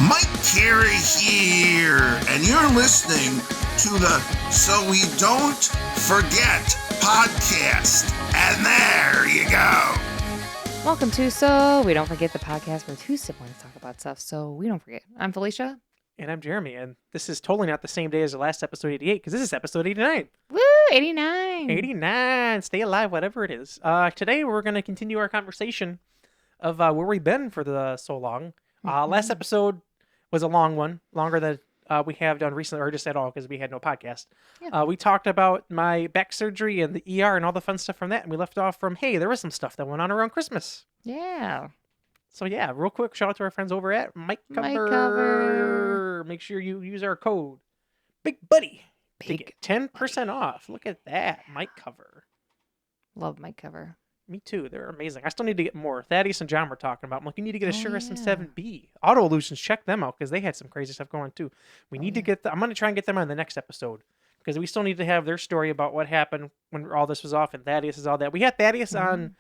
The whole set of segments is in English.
Mike Carey here, and you're listening to the So We Don't Forget podcast. And there you go. Welcome to So We Don't Forget, the podcast where two siblings talk about stuff so we don't forget. I'm Felicia. And I'm Jeremy, and this is totally not the same day as the last episode 88, because this is episode 89. Woo, 89. 89, stay alive, whatever it is. Today we're going to continue our conversation of where we've been for so long. Last episode was a long one, longer than we have done recently, or just at all, because we had no podcast. Yeah. We talked about my back surgery and the ER and all the fun stuff from that, and we left off from, hey, there was some stuff that went on around Christmas. Yeah. So yeah, real quick, shout out to our friends over at Mike Cover. Mike Cover. Make sure you use our code Big Buddy to Big get 10% off. Look at that, Mike Cover. Love Mike Cover. Me too. They're amazing. I still need to get more. Thaddeus and John were talking about. I'm like, you need to get a Shure yeah. SM7B. Auto Illusions, check them out because they had some crazy stuff going too. We need to get. I'm going to try and get them on the next episode because we still need to have their story about what happened when all this was off and Thaddeus is all that. We had Thaddeus on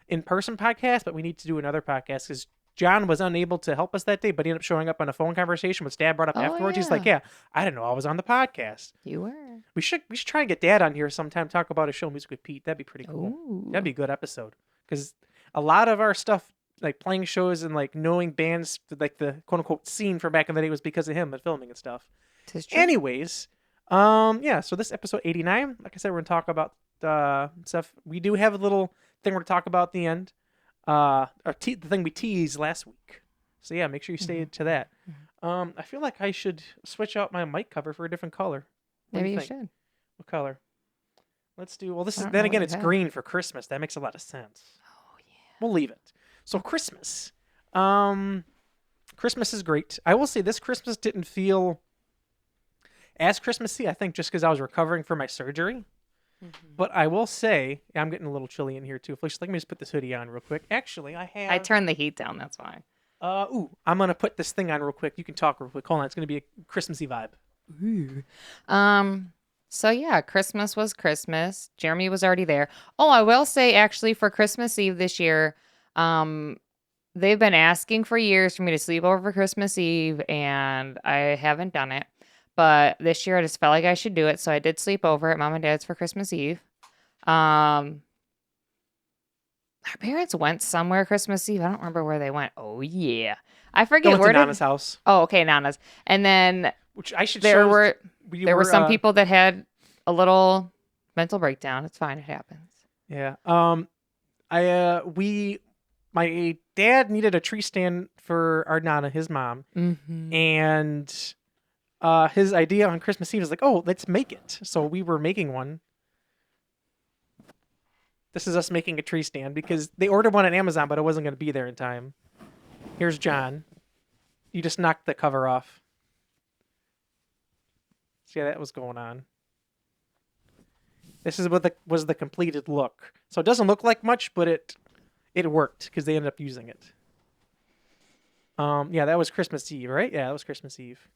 in-person podcast, but we need to do another podcast because John was unable to help us that day, but he ended up showing up on a phone conversation, which Dad brought up afterwards. Yeah. He's like, yeah, I didn't know I was on the podcast. You were. We should try and get Dad on here sometime, talk about a show music with Pete. That'd be pretty cool. Ooh. That'd be a good episode. Because a lot of our stuff, like playing shows and like knowing bands, like the quote unquote scene from back in the day was because of him and filming and stuff. Tis true. Anyways, yeah, so this episode 89, like I said, we're going to talk about stuff. We do have a little thing we're going to talk about at the end. The thing we teased last week. So yeah, make sure you stay to that. I feel like I should switch out my mic cover for a different color. What do Maybe you think? should. What color? Let's do, well, this I is, don't then know again, what it's you have. green for Christmas. That makes a lot of sense. Oh, yeah. We'll leave it. So Christmas. Christmas is great. I will say this Christmas didn't feel as Christmassy, I think, just because I was recovering from my surgery. But I will say, I'm getting a little chilly in here too. Felicia, let me just put this hoodie on real quick. Actually, I have. I turned the heat down, that's why. I'm gonna put this thing on real quick. You can talk real quick. Hold on, it's gonna be a Christmassy vibe. Ooh. So yeah, Christmas was Christmas. Jeremy was already there. Oh, I will say actually for Christmas Eve this year, they've been asking for years for me to sleep over for Christmas Eve, and I haven't done it. But this year I just felt like I should do it, so I did sleep over at Mom and Dad's for Christmas Eve. Our parents went somewhere Christmas Eve. I don't remember where they went. Oh yeah, I forget Went where. to Nana's house, Oh, okay, Nana's. And then which I should. there show were we were some people that had a little mental breakdown. It's fine. It happens. Yeah. My dad needed a tree stand for our Nana, his mom, and his idea on Christmas Eve was like, oh, let's make it. So we were making one. This is us making a tree stand because they ordered one on Amazon, but it wasn't going to be there in time. Here's John. You just knocked the cover off. See how that was going on. This is what was the completed look. So it doesn't look like much, but it worked because they ended up using it. Yeah, that was Christmas Eve, right? Yeah, that was Christmas Eve.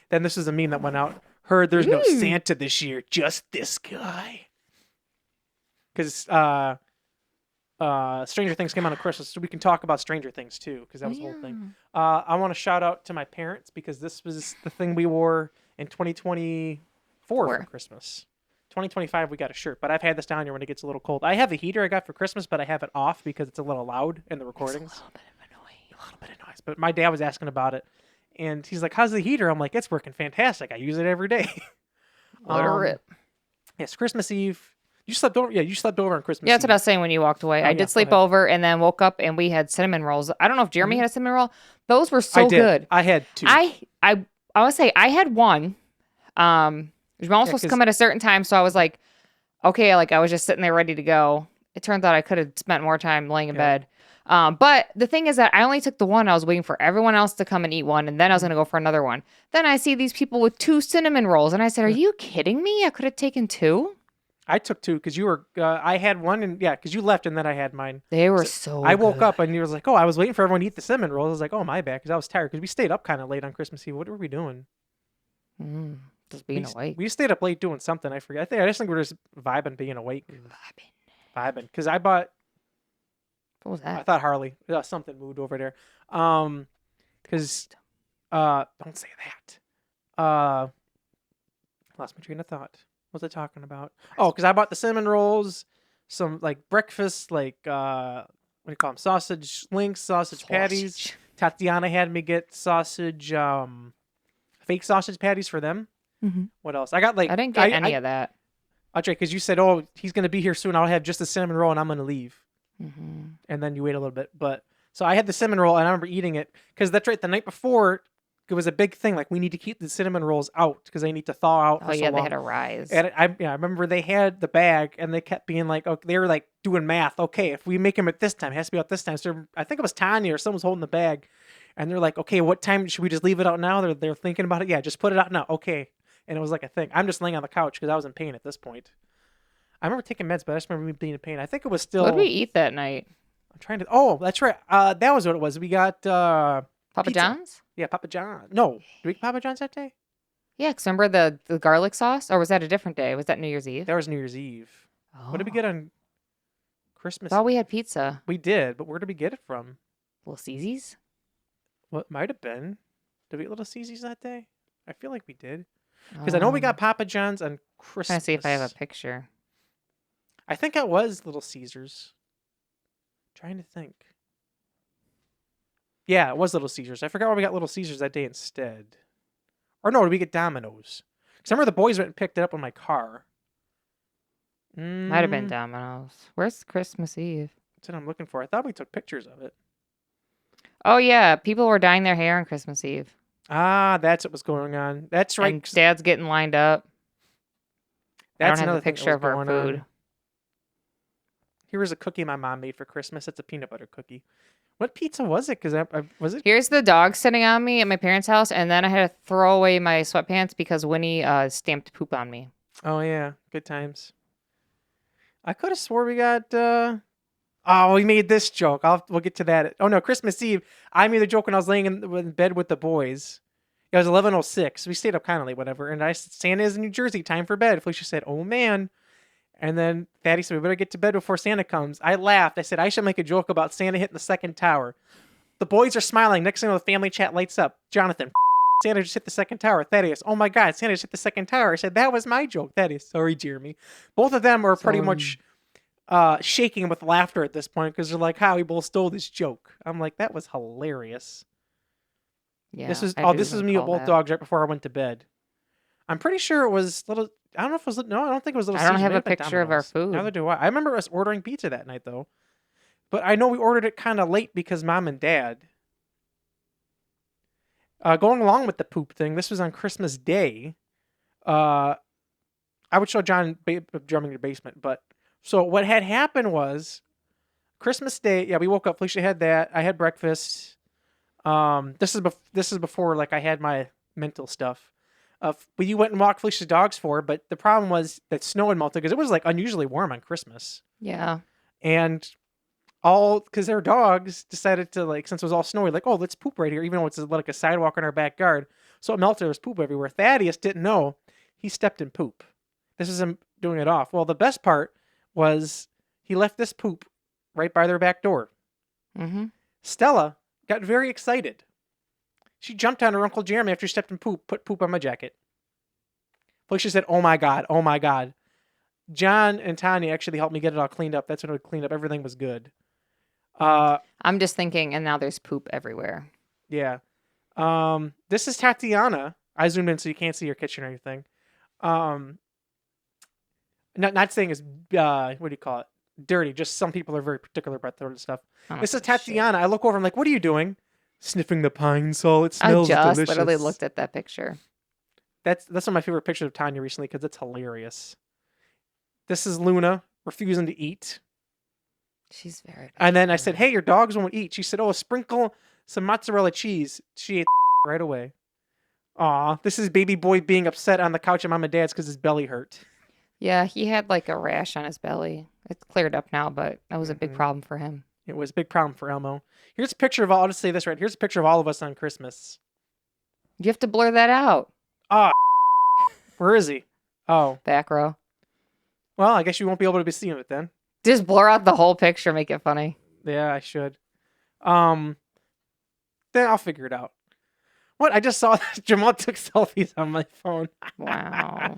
Then this is a meme that went out. Heard there's no Santa this year, just this guy. Because Stranger Things came out on Christmas, so we can talk about Stranger Things too, because that was the whole thing. I want to shout out to my parents because this was the thing we wore in 2024 for Christmas. 2025 we got a shirt, but I've had this down here when it gets a little cold. I have a heater I got for Christmas, but I have it off because it's a little loud in the recordings. It's a little bit of a noise. A little bit of noise. But my dad was asking about it, and he's like, "How's the heater?" I'm like, "It's working fantastic. I use it every day." Let her rip. Yes, Christmas Eve. You slept over. Yeah, you slept over on Christmas. Yeah, that's Eve. what I was saying when you walked away. Oh, I yeah, did go sleep ahead. over and then woke up and we had cinnamon rolls. I don't know if Jeremy had a cinnamon roll. Those were so I did. good. I had two. I would say I had one. It was almost supposed to come at a certain time, so I was like, okay, like I was just sitting there ready to go. It turns out I could have spent more time laying in bed. But the thing is that I only took the one. I was waiting for everyone else to come and eat one, and then I was going to go for another one. Then I see these people with 2 cinnamon rolls, and I said, are you kidding me? I could have taken 2. I took 2 because you were. I had one, and yeah, because you left, and then I had mine. They were so I woke good. up, and you was like, "Oh, I was waiting for everyone to eat the cinnamon rolls." I was like, "Oh, my bad," because I was tired because we stayed up kind of late on Christmas Eve. What were we doing? Just being awake. We stayed up late doing something. I forget. I just think we're just vibing, being awake, vibing. Because I bought What was I that? thought Harley. Something moved over there. Because don't say that. Lost my train of thought. What was I talking about? Oh, because I bought the cinnamon rolls, some like breakfast, like what do you call them? Sausage links, sausage patties. Sausage. Tatiana had me get sausage, fake sausage patties for them. Mm-hmm. What else? I got like I didn't get any of that. I'll try because you said, "Oh, he's gonna be here soon. I'll have just a cinnamon roll, and I'm gonna leave." Mm-hmm. And then you wait a little bit. But so I had the cinnamon roll, and I remember eating it because that's right. The night before, it was a big thing. Like we need to keep the cinnamon rolls out because they need to thaw out. Oh For so yeah, they long. had a rise. And I remember they had the bag, and they kept being like, okay, they were like doing math. Okay, if we make them at this time, it has to be out this time. So I think it was Tanya or someone was holding the bag, and they're like, okay, what time should we just leave it out now? They're thinking about it. Yeah, just put it out now. Okay, and it was like a thing. I'm just laying on the couch because I was in pain at this point. I remember taking meds, but I just remember me being in pain. I think it was still. What did we eat that night? I'm trying to. Oh, that's right. That was what it was. We got Papa pizza. John's? Yeah, Papa John. No, did we get Papa John's that day? Yeah, because remember the garlic sauce? Or was that a different day? Was that New Year's Eve? That was New Year's Eve. What did we get on Christmas? Thought we had pizza. We did, but where did we get it from? Little Caesars? What might have been? Did we get Little Caesars that day? I feel like we did. Because I know we got Papa John's on Christmas. Trying to see if I have a picture. I think it was Little Caesars. Trying to think. Yeah, it was Little Caesars. I forgot why we got Little Caesars that day instead. Or no, did we get Domino's? Because I remember the boys went and picked it up in my car. Might have been Domino's. Where's Christmas Eve? That's what I'm looking for. I thought we took pictures of it. Oh yeah, people were dyeing their hair on Christmas Eve. Ah, that's what was going on. That's right. And Dad's getting lined up. That's I don't have another a thing that picture was of our going food. on. Here was a cookie my mom made for Christmas. It's a peanut butter cookie. What pizza was it? Because was it? Here's the dog sitting on me at my parents' house, and then I had to throw away my sweatpants because Winnie stamped poop on me. Oh yeah, good times. I could have swore we got. Oh, we made this joke. We'll get to that. Oh no, Christmas Eve. I made the joke when I was laying in bed with the boys. It was 11:06. We stayed up kind of late, whatever. And I said, "Santa is in New Jersey. Time for bed." Felicia said, "Oh man." And then Thaddy said, "We better get to bed before Santa comes." I laughed. I said, "I should make a joke about Santa hitting the second tower." The boys are smiling. Next thing you know, the family chat lights up. Jonathan, Santa just hit the second tower. Thaddeus, oh my God, Santa just hit the second tower. I said, that was my joke. Thaddeus, sorry, Jeremy. Both of them are pretty much shaking with laughter at this point because they're like, how we both stole this joke. I'm like, that was hilarious. Yeah. This is I do this is me with recall both that. dogs right before I went to bed. I'm pretty sure it was little. I don't know if it was. No, I don't think it was little. I don't Caesars. have It a may been picture of our Domino's. food. Neither do I. I remember us ordering pizza that night though, but I know we ordered it kind of late because Mom and Dad. Going along with the poop thing, this was on Christmas Day. I would show John drumming in the basement, but so what had happened was Christmas Day. Yeah, we woke up. Felicia had that. I had breakfast. This is before like I had my mental stuff. We went and walked Felicia's dogs for, but the problem was that snow had melted because it was like unusually warm on Christmas. Yeah. And all because their dogs decided to like, since it was all snowy, like, oh, let's poop right here, even though it's like a sidewalk in our backyard. So it melted. There was poop everywhere. Thaddeus didn't know. He stepped in poop. This is him doing it off. Well, the best part was he left this poop right by their back door. Mm-hmm. Stella got very excited. She jumped on her Uncle Jeremy after he stepped in poop, put poop on my jacket. Felicia said, oh my God, oh my God. John and Tanya actually helped me get it all cleaned up. That's when it cleaned up. Everything was good. I'm just thinking, and now there's poop everywhere. Yeah. This is Tatiana. I zoomed in so you can't see your kitchen or anything. Not saying it's, what do you call it? Dirty. Just some people are very particular about that stuff. This is Tatiana. I look over. I'm like, what are you doing? Sniffing the pine sol. It smells I just delicious. literally looked at that picture. That's one of my favorite pictures of Tanya recently because it's hilarious. This is Luna refusing to eat. She's very. And then I said, hey, your dogs won't eat. She said, oh, sprinkle some mozzarella cheese. She ate right away. Aw, this is baby boy being upset on the couch at Mom and Dad's because his belly hurt. Yeah, he had like a rash on his belly. It's cleared up now, but that was a big problem for him. It was a big problem for Elmo. Here's a picture of all. I'll just say this right. Here's a picture of all of us on Christmas. You have to blur that out. Ah, where is he? Oh, Back row. well, I guess you won't be able to be seeing it then. Just blur out the whole picture, make it funny. Yeah, I should. Then I'll figure it out. What? I just saw that Jamal took selfies on my phone. Wow.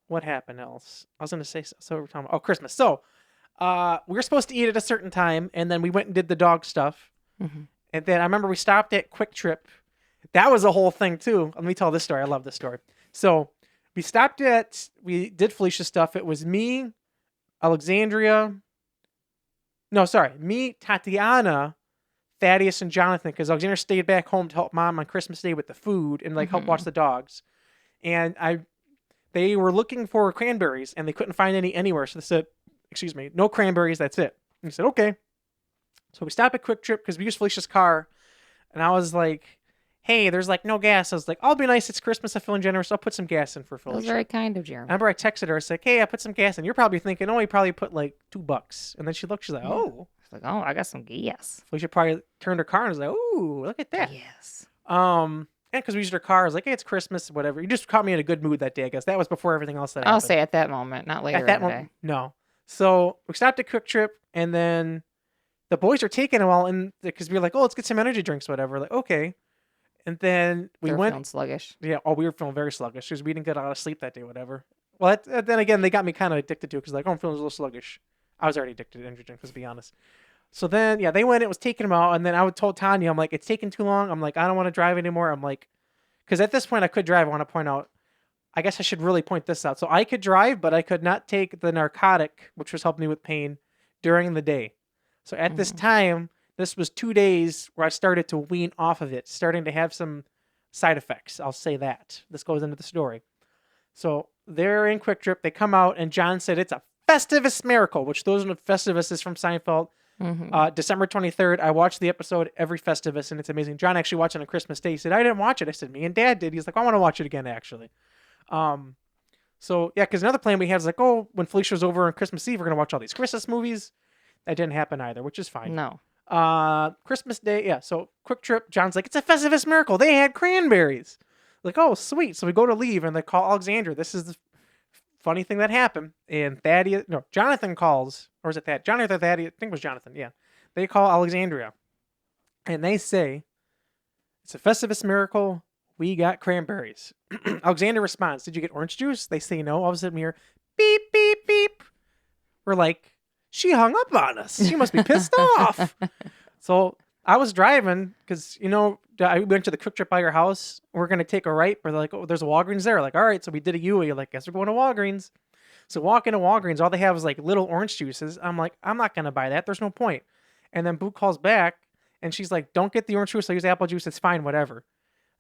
What happened else? I was gonna say so we're talking about, Christmas. So, we were supposed to eat at a certain time, and then we went and did the dog stuff. Mhm. And then I remember we stopped at Quick Trip. That was a whole thing too. Let me tell this story. I love this story. So we did Felicia stuff. It was me, Alexandria. No, sorry, me, Tatiana, Thaddeus, and Jonathan, because Alexandria stayed back home to help Mom on Christmas Day with the food and like help watch the dogs. And they were looking for cranberries and they couldn't find any anywhere. So they said, "Excuse me, no cranberries. That's it." And we said, "Okay." So we stopped at Quick Trip because we used Felicia's car, and I was like, "Hey, there's like no gas." I was like, "I'll be nice. It's Christmas. I'm feeling generous. I'll put some gas in for That was Felicia." very kind of I Jeremy. remember I texted her. I was like, "Hey, I put some gas in." You're probably thinking, "Oh, he probably put like $2." And then she looked. She's like, Yeah. "Oh." It's like, oh, I got some gas. Felicia probably turned her car and was like, "Ooh, look at that." Yes. And because we used her car, I was like, "Hey, it's Christmas, whatever." You just caught me in a good mood that day, I guess. That was before everything else that I'll happened. say at that moment, not later At that in the moment, day. no. So we stopped at Quick Trip, and then the boys were taking a while, and because we were like, "Oh, let's get some energy drinks, whatever." Like, okay. And then we They're went. feeling sluggish. Yeah. Oh, we were feeling very sluggish because we didn't get a lot of sleep that day, whatever. Well, then again, they got me kind of addicted to it because like, "Oh, I'm feeling a little sluggish." I was already addicted to energy drinks, let's be honest. So then, yeah, they went. It was taking them out, and then I told Tanya, I'm like, "It's taking too long." I'm like, "I don't want to drive anymore." I'm like, because at this point I could drive. I want to point out. I guess I should really point this out. So I could drive, but I could not take the narcotic, which was helping me with pain, during the day. So at this time, this was 2 days where I started to wean off of it, starting to have some side effects. I'll say that. This goes into the story. So they're in Quick Trip. They come out, and John said it's a Festivus miracle, which those are Festivus is from Seinfeld. December 23rd, I watched the episode every Festivus, and it's amazing. John actually watched it on Christmas Day. He said, "I didn't watch it." I said, "Me and Dad did." He's like, "I want to watch it again, actually." So yeah, because another plan we had is like, oh, when Felicia was over on Christmas Eve, we're gonna watch all these Christmas movies. That didn't happen either, which is fine. No. Christmas Day, yeah. So Quick Trip, John's like, "It's a Festivus miracle. They had cranberries." Like, oh, sweet. So we go to leave, and they call Alexandra. This is the funny thing that happened. And Jonathan calls, or is it that? Jonathan, Thaddeus, I think it was Jonathan. Yeah, they call Alexandria, and they say, "It's a Festivus miracle. We got cranberries." Alexander responds, "Did you get orange juice?" They say no. All of a sudden we hear beep, beep, beep. We're like, she hung up on us. She must be pissed off. So I was driving because, I went to the Quick Trip by your house. We're going to take a right. We're like, oh, there's a Walgreens there. Like, all right. So we did a U-turn. You're like, guess we're going to Walgreens. So walk into Walgreens. All they have is like little orange juices. I'm like, I'm not going to buy that. There's no point. And then Boo calls back and she's like, "Don't get the orange juice. I'll use apple juice. It's fine. Whatever."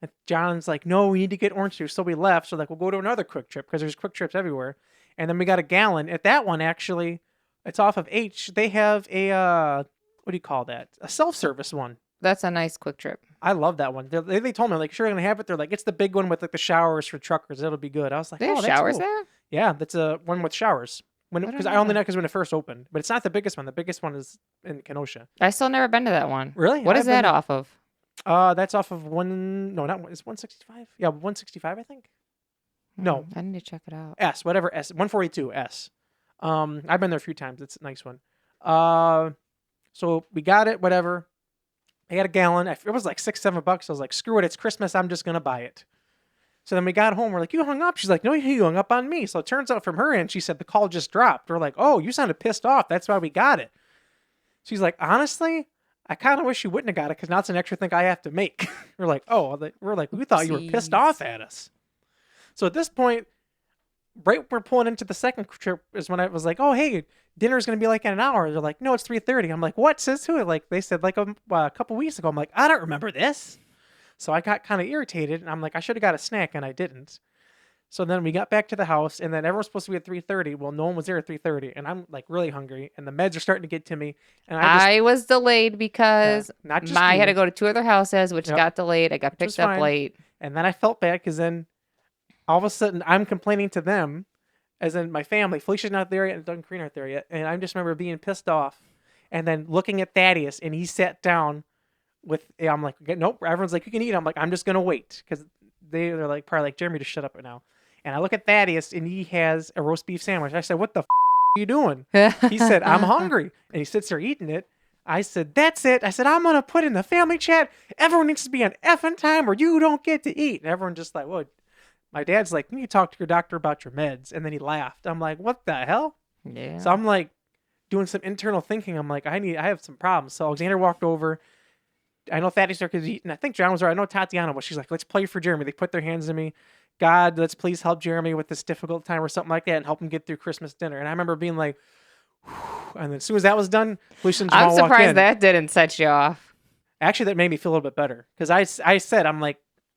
And John's like, "No, we need to get orange juice." So we left. So like, we'll go to another Quick Trip because there's Quick Trips everywhere. And then we got a gallon. At that one, actually, it's off of H. They have a, what do you call that? A self-service one. That's a nice Quick Trip. I love that one. They told me, like, "Sure, you're going to have it." They're like, "It's the big one with like the showers for truckers. It'll be good." I was like, They have "Oh, that's showers cool." there? Yeah, that's a one with showers. I Because don't I only know. know because when it first opened. But it's not the biggest one. The biggest one is in Kenosha. I still never been to that one. Really? What is I've been that there. off of? That's off of it's 165? Yeah, 165, I think. No. I need to check it out. S, whatever S, 142 S. I've been there a few times. It's a nice one. So we got it, whatever. I got a gallon. It was like $6-7. I was like, screw it, it's Christmas. I'm just gonna buy it. So then we got home. We're like, "You hung up." She's like, "No, you hung up on me." So it turns out from her end, she said the call just dropped. We're like, "Oh, you sounded pissed off. That's why we got it." She's like, "Honestly, I kind of wish you wouldn't have got it because now it's an extra thing I have to make." We're like, "Oh," we thought you were pissed Oopsies. off at us. So at this point, right when we're pulling into the second trip is when I was like, "Oh, hey, dinner's going to be like in an hour." They're like, "No, it's 3:30. I'm like, "What? Says who?" Like they said like a couple weeks ago. I'm like, "I don't remember this." So I got kind of irritated and I'm like, I should have got a snack and I didn't. So then we got back to the house and then everyone's supposed to be at 3:30. Well, no one was there at 3:30 and I'm like really hungry and the meds are starting to get to me. And I was delayed because not just I had to you. go to 2 other houses, which Yep. got delayed. I got Which was picked up fine. late. And then I felt bad because then all of a sudden I'm complaining to them, as in my family. Felicia's not there yet and Doug and Karina aren't there yet. And I just remember being pissed off and then looking at Thaddeus and he sat down I'm like, "Nope." Everyone's like, "You can eat." I'm like, "I'm just gonna wait," because they're like, probably like, "Jeremy, just shut up right now." And I look at Thaddeus and he has a roast beef sandwich. I said, "What the are you doing? He said, I'm hungry. And he sits there eating it. I said, that's it. I said, I'm going to put in the family chat. Everyone needs to be on effing time or you don't get to eat. And everyone just like, well, my dad's like, you need to talk to your doctor about your meds. And then he laughed. I'm like, what the hell? Yeah. So I'm like doing some internal thinking. I'm like, I have some problems. So Alexander walked over. I know Thaddeus started eating. I think John was right. I know Tatiana was. She's like, let's pray for Jeremy. They put their hands on me. God, let's please help Jeremy with this difficult time or something like that and help him get through Christmas dinner. And I remember being like, and then as soon as that was done, Felicia and Jamal I'm walked in. surprised that didn't set you off. Actually, that made me feel a little bit better because I said, I'm like,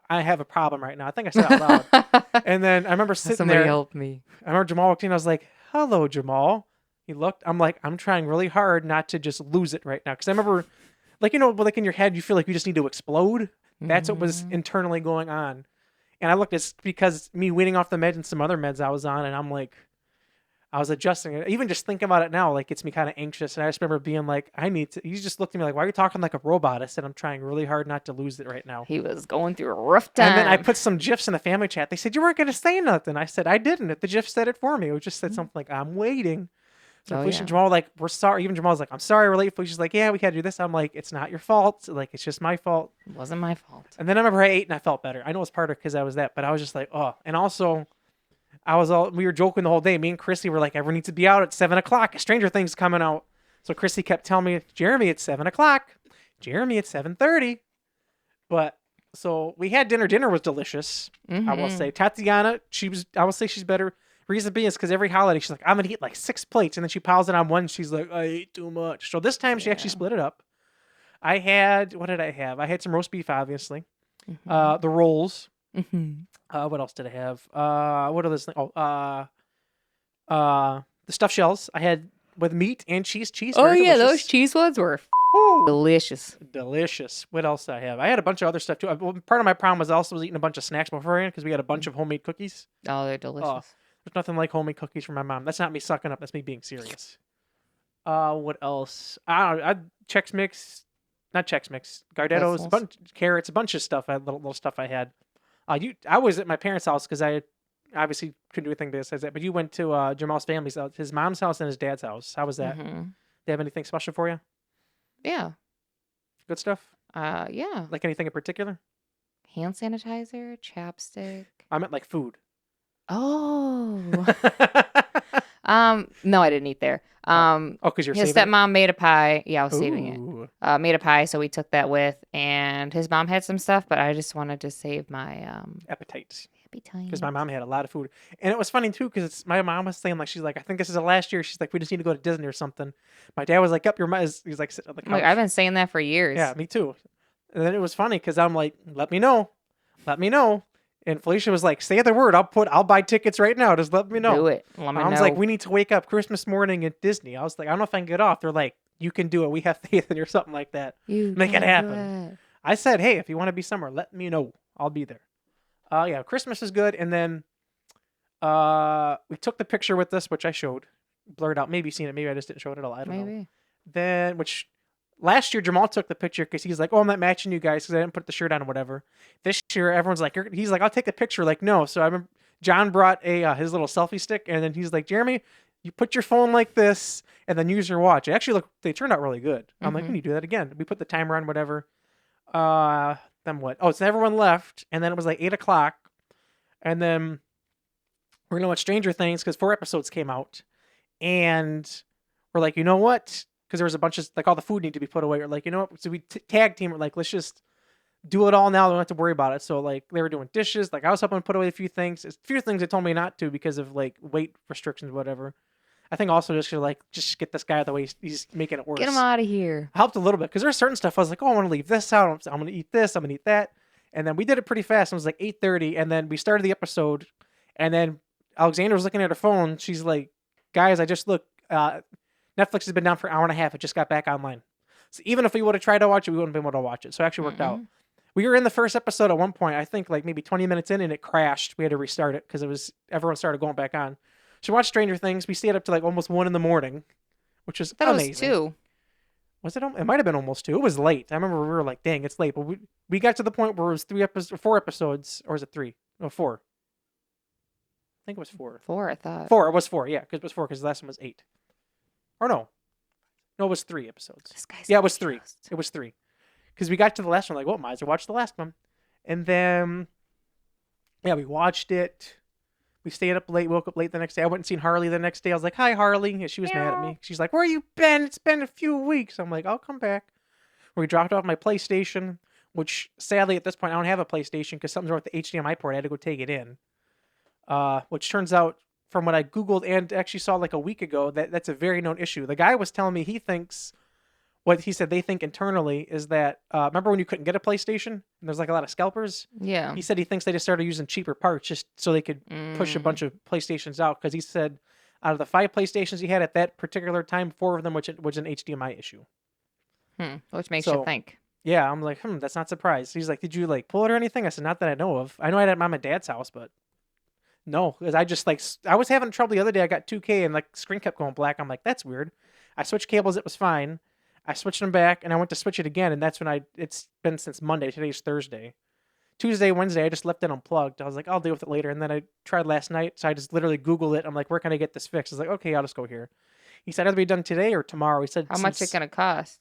I have a problem right now. I think I said it out loud. And then I remember sitting Somebody there. help me. I remember Jamal walked in. I was like, hello, Jamal. He looked. I'm like, I'm trying really hard not to just lose it right now. Because I remember, like, you know, like in your head, you feel like you just need to explode. That's what was internally going on. And I looked, it's because me weaning off the meds and some other meds I was on. And I'm like, I was adjusting it. Even just thinking about it now, like, gets me kind of anxious. And I just remember being like, I need to. He just looked at me like, why are you talking like a robot? I said, I'm trying really hard not to lose it right now. He was going through a rough time. And then I put some GIFs in the family chat. They said, you weren't going to say nothing. I said, I didn't. The GIF said it for me. It just said something like, I'm waiting. So Felicia and Jamal were like, we're sorry. Even Jamal's like, I'm sorry we're late. Felicia's like, yeah, we had to do this. I'm like, it's not your fault. Like, it's just my fault. It wasn't my fault. And then I remember I ate and I felt better. I know it's part of because I was that, but I was just like, oh. And also, we were joking the whole day. Me and Chrissy were like, everyone needs to be out at 7 o'clock. Stranger Things coming out. So Chrissy kept telling me, Jeremy, it's 7 o'clock. Jeremy, it's 7:30. But so we had dinner. Dinner was delicious. I will say. Tatiana, I will say she's better. Reason being is because every holiday she's like, I'm gonna eat like 6 plates, and then she piles it on one. And she's like, I ate too much. So this time she actually split it up. I had, what did I have? I had some roast beef, obviously. The rolls. What else did I have? What are those things? The stuffed shells. I had with meat and cheese. Oh yeah, delicious. those cheese ones were delicious. Delicious. What else did I have? I had a bunch of other stuff too. Part of my problem was I also was eating a bunch of snacks beforehand because we had a bunch of homemade cookies. Oh, they're delicious. There's nothing like homemade cookies from my mom. That's not me sucking up. That's me being serious. What else? I don't know. Chex Mix. Not Chex Mix. Gardettos. A bunch carrots. A bunch of stuff. I had little stuff I had. I was at my parents' house because I obviously couldn't do anything besides that. But you went to Jamal's family's house, his mom's house and his dad's house. How was that? They have anything special for you? Yeah. Good stuff? Yeah. Like anything in particular? Hand sanitizer, chapstick. I meant like food. Oh. No, I didn't eat there. Because you're his saving stepmom made a pie. Yeah, I was saving it. Made a pie, so we took that with. And his mom had some stuff, but I just wanted to save my appetites. Because my mom had a lot of food. And it was funny too, because my mom was saying, like, she's like, I think this is the last year. She's like, we just need to go to Disney or something. My dad was like, yep, your mom is. He's like, sitting on the couch. Like, I've been saying that for years. Yeah, me too. And then it was funny because I'm like, let me know. And Felicia was like, say the word. I'll buy tickets right now. Just let me know. Do it. Let me know. Mom's like, we need to wake up Christmas morning at Disney. I was like, I don't know if I can get off. They're like, you can do it. We have faith in you or something like that. Make it happen. I said, hey, if you want to be somewhere, let me know. I'll be there. Yeah, Christmas is good. And then we took the picture with this, which I showed. Blurred out. Maybe you've seen it. Maybe I just didn't show it at all. I don't know. Then, last year, Jamal took the picture because he's like, oh, I'm not matching you guys because I didn't put the shirt on or whatever. This year, everyone's like, he's like, I'll take the picture. Like, no. So I remember John brought his little selfie stick, and then he's like, Jeremy, you put your phone like this and then use your watch. They turned out really good. I'm like, we need to do that again. We put the timer on, whatever. Then what? Oh, so everyone left, and then it was like 8 o'clock, and then we're gonna watch Stranger Things because 4 episodes came out, and we're like, you know what? Because there was a bunch of, like, all the food need to be put away. We're like, you know what? So we tag team. We're like, let's just do it all now. We don't have to worry about it. So, like, they were doing dishes. Like, I was helping put away a few things. A few things they told me not to because of, like, weight restrictions, whatever. I think also just to, like, just get this guy out of the way. He's making it worse. Get him out of here. Helped a little bit because there's certain stuff I was like, oh, I want to leave this out. I'm going to eat this. I'm going to eat that. And then we did it pretty fast. It was like 8:30. And then we started the episode. And then Alexandra was looking at her phone. She's like, guys, I just looked. Netflix has been down for an hour and a half. It just got back online. So even if we would have tried to watch it, we wouldn't have been able to watch it. So it actually worked out. We were in the first episode at one point, I think like maybe 20 minutes in, and it crashed. We had to restart it because everyone started going back on. So we watched Stranger Things. We stayed up to like almost 1 a.m, which was amazing. Was 2. Was it? It might have been almost 2. It was late. I remember we were like, dang, it's late. But we got to the point where it was 4 episodes, or was it 3? No, 4. think it was 4. 4, I thought. 4. It was 4. Yeah, because it was 4 because the last one was 8. Or no, it was 3 episodes. This guy's Yeah, it was 3. confused. It was 3. Because we got to the last one, like, well, might as well watch the last one. And then, yeah, we watched it. We stayed up late, woke up late the next day. I went and seen Harley the next day. I was like, hi, Harley. And she was mad at me. She's like, where you been? It's been a few weeks. I'm like, I'll come back. We dropped off my PlayStation, which sadly at this point, I don't have a PlayStation because something's wrong with the HDMI port. I had to go take it in. Which turns out, from what I Googled and actually saw like a week ago, that's a very known issue. The guy was telling me he thinks, what he said they think internally is that, remember when you couldn't get a PlayStation? And there's like a lot of scalpers? Yeah. He said he thinks they just started using cheaper parts just so they could push a bunch of PlayStations out. Because he said out of the 5 PlayStations he had at that particular time, 4 of them was an HDMI issue. Which makes you think. Yeah, I'm like, that's not surprised. He's like, did you like pull it or anything? I said, not that I know of. I know I had it at mom and dad's house, but no, because I just like, I was having trouble the other day. I got 2K and like screen kept going black. I'm like, that's weird. I switched cables. It was fine. I switched them back and I went to switch it again. And that's when it's been since Monday. Today's Thursday. Tuesday, Wednesday, I just left it unplugged. I was like, I'll deal with it later. And then I tried last night. So I just literally Googled it. I'm like, where can I get this fixed? I was like, okay, I'll just go here. He said, it'll be done today or tomorrow. He said, How much it going to cost?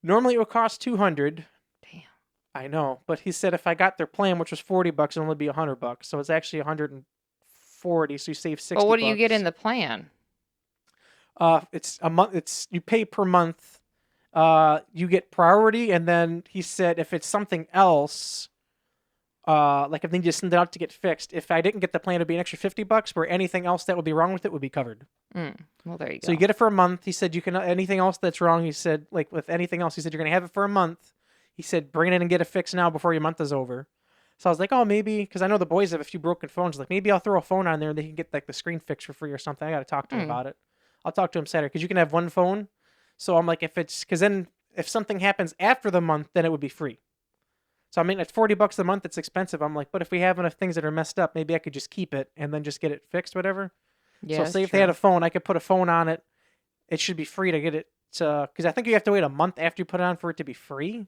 Normally it would cost $200. Damn. I know. But he said if I got their plan, which was $40, it'd only be $100. So it's actually $140. So you save $60. Well, what do you get in the plan? It's a month. It's you pay per month. You get priority, and then he said if it's something else, like if they just send it out to get fixed, if I didn't get the plan, it'd be an extra $50. Where anything else that would be wrong with it would be covered. Well, there you go. So you get it for a month. He said you can anything else that's wrong. He said like with anything else, he said you're gonna have it for a month. He said bring it in and get it fixed now before your month is over. So I was like, oh, maybe, because I know the boys have a few broken phones. Like, maybe I'll throw a phone on there and they can get, like, the screen fixed for free or something. I got to talk to him about it. I'll talk to him Saturday, because you can have one phone. So I'm like, because then if something happens after the month, then it would be free. So I mean, at $40 a month, it's expensive. I'm like, but if we have enough things that are messed up, maybe I could just keep it and then just get it fixed, whatever. Yeah, so say if they had a phone, I could put a phone on it. It should be free to get it. Because I think you have to wait a month after you put it on for it to be free.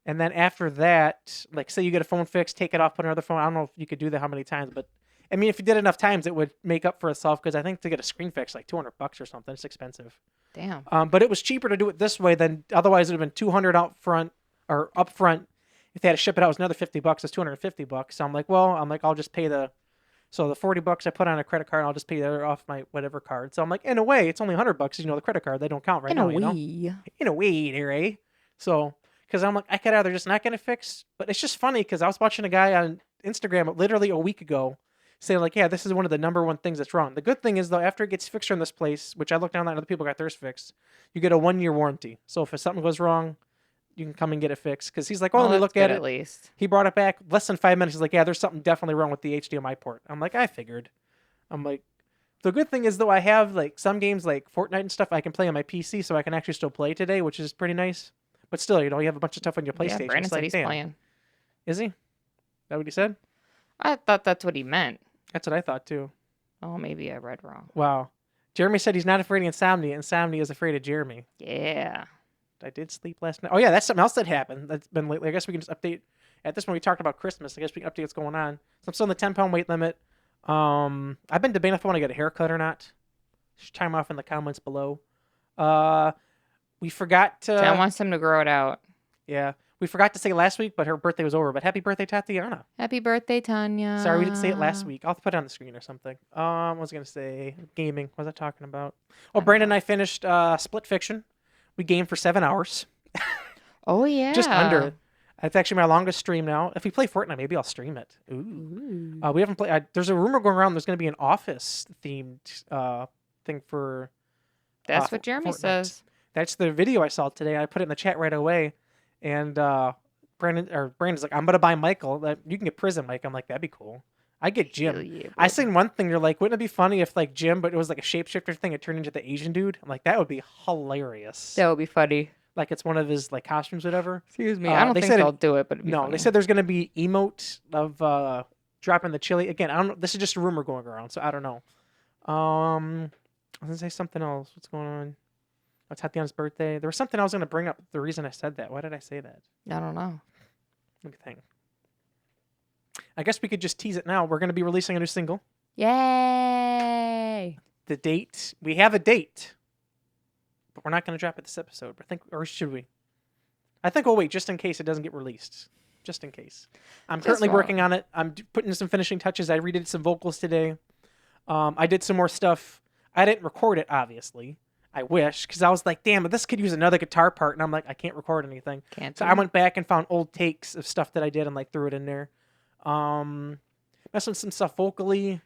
And then after that, like say you get a phone fixed, take it off, put another phone. I don't know if you could do that how many times, but I mean, if you did enough times, it would make up for itself. Because I think to get a screen fix, like $200 or something, it's expensive. Damn. But it was cheaper to do it this way than otherwise. It would have been $200 out front or up front. If they had to ship it out, it was another $50. It's $250. So I'm like, I'll just pay the $40 I put on a credit card. And I'll just pay the other off my whatever card. So I'm like, in a way, it's only $100. You know, the credit card they don't count right now. In a way, there, eh? So. Because I'm like, I could either just not get it fixed, but it's just funny because I was watching a guy on Instagram literally a week ago saying like, yeah, this is one of the number one things that's wrong. The good thing is though, after it gets fixed in this place, which I looked online and other people got theirs fixed, you get a 1-year warranty. So if something goes wrong, you can come and get it fixed. Because he's like, let me look at it. At least He brought it back less than 5 minutes. He's like, yeah, there's something definitely wrong with the HDMI port. I'm like, I figured. I'm like, the good thing is though, I have like some games like Fortnite and stuff I can play on my PC, so I can actually still play today, which is pretty nice. But still, you know, you have a bunch of stuff on your PlayStation. Yeah, Brandon said he's playing. Is he? Is that what he said? I thought that's what he meant. That's what I thought, too. Oh, maybe I read wrong. Wow. Jeremy said he's not afraid of insomnia. Insomnia is afraid of Jeremy. Yeah. I did sleep last night. Oh, yeah, that's something else that happened that's been lately. I guess we can just update. At this point, we talked about Christmas. I guess we can update what's going on. So I'm still in the 10-pound weight limit. I've been debating if I want to get a haircut or not. Just chime off in the comments below. We forgot to... John wants him to grow it out. Yeah. We forgot to say last week, but her birthday was over. But happy birthday, Tatiana. Happy birthday, Tanya. Sorry, we didn't say it last week. I'll put it on the screen or something. I was going to say gaming. What was I talking about? Oh, Brandon and I finished Split Fiction. We gamed for 7 hours. Oh, yeah. Just under. It's actually my longest stream now. If we play Fortnite, maybe I'll stream it. Ooh. We haven't played... there's a rumor going around there's going to be an Office-themed thing for... That's what Jeremy Fortnite. says. That's the video I saw today. I put it in the chat right away. And Brandon's like, I'm going to buy Michael. You can get Prison Mike. I'm like, that'd be cool. I get Jim. Yeah, I seen one thing. You're like, wouldn't it be funny if like Jim, but it was like a shapeshifter thing. It turned into the Asian dude. I'm like, that would be hilarious. That would be funny. Like it's one of his like costumes, whatever. Excuse me. I don't think they'll do it, but it'd be funny. They said there's going to be emote of dropping the chili. Again, I don't know. This is just a rumor going around, so I don't know. I was going to say something else. What's going on? It's Tatiana's birthday. There was something I was going to bring up. The reason I said that. Why did I say that? I don't know. Let me think. I guess we could just tease it now. We're going to be releasing a new single. Yay! The date, we have a date, but we're not going to drop it this episode. Or should we? I think we'll wait just in case it doesn't get released. Just in case. I'm currently working on it. I'm putting some finishing touches. I redid some vocals today. I did some more stuff. I didn't record it, obviously. I wish, because I was like, damn, but this could use another guitar part, and I'm like, I can't record anything. So I went back and found old takes of stuff that I did and like threw it in there. Messing with some stuff vocally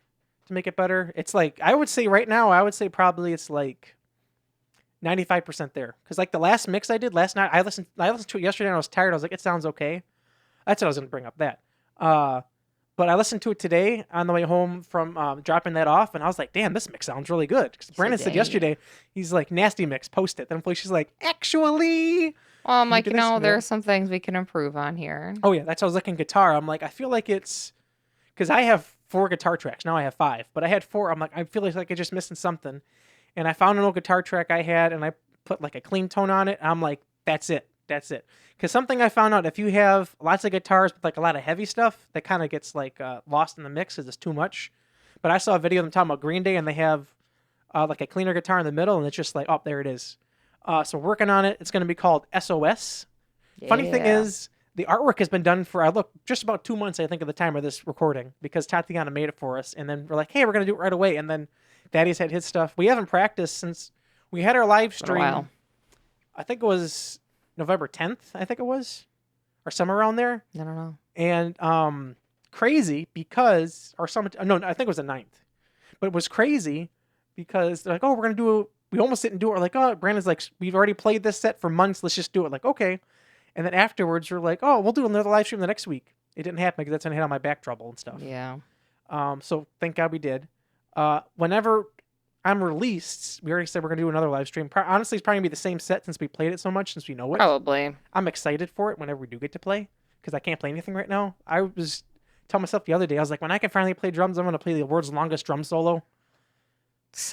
to make it better. It's like, I would say right now, probably it's like 95% there. Because like the last mix I did last night, I listened to it yesterday and I was tired. I was like, it sounds okay. That's what I was going to bring up, that. But I listened to it today on the way home from dropping that off, and I was like, damn, this mix sounds really good. Because Brandon said yesterday, he's like, nasty mix, post it. Then Felicia's like, actually... Well, I'm like, there are some things we can improve on here. Oh, yeah, that's how I was looking guitar. I'm like, I feel like it's... Because I have 4 guitar tracks. Now I have 5. But I had 4. I'm like, I feel like I'm just missing something. And I found an old guitar track I had, and I put like a clean tone on it. And I'm like, that's it. Because something I found out, if you have lots of guitars with like a lot of heavy stuff, that kind of gets like lost in the mix because it's too much. But I saw a video of them talking about Green Day, and they have like a cleaner guitar in the middle, and it's just like, oh, there it is. So working on it. It's going to be called SOS. Yeah. Funny thing is, the artwork has been done for, just about 2 months, I think, at the time of this recording, because Tatiana made it for us. And then we're like, hey, we're going to do it right away. And then Daddy's had his stuff. We haven't practiced since we had our live stream. I think it was November 10th, I think it was, or somewhere around there. I don't know. And crazy because, I think it was the 9th. But it was crazy because they're like, oh, we're going to do it. We almost didn't do it. We're like, oh, Brandon's like, we've already played this set for months. Let's just do it. Like, okay. And then afterwards, we're like, oh, we'll do another live stream the next week. It didn't happen because that's when I hit on my back trouble and stuff. Yeah. So thank God we did. Whenever I'm released, we already said we're going to do another live stream. Honestly, it's probably going to be the same set since we played it so much, since we know it. Probably. I'm excited for it whenever we do get to play, because I can't play anything right now. I was telling myself the other day, I was like, when I can finally play drums, I'm going to play the world's longest drum solo.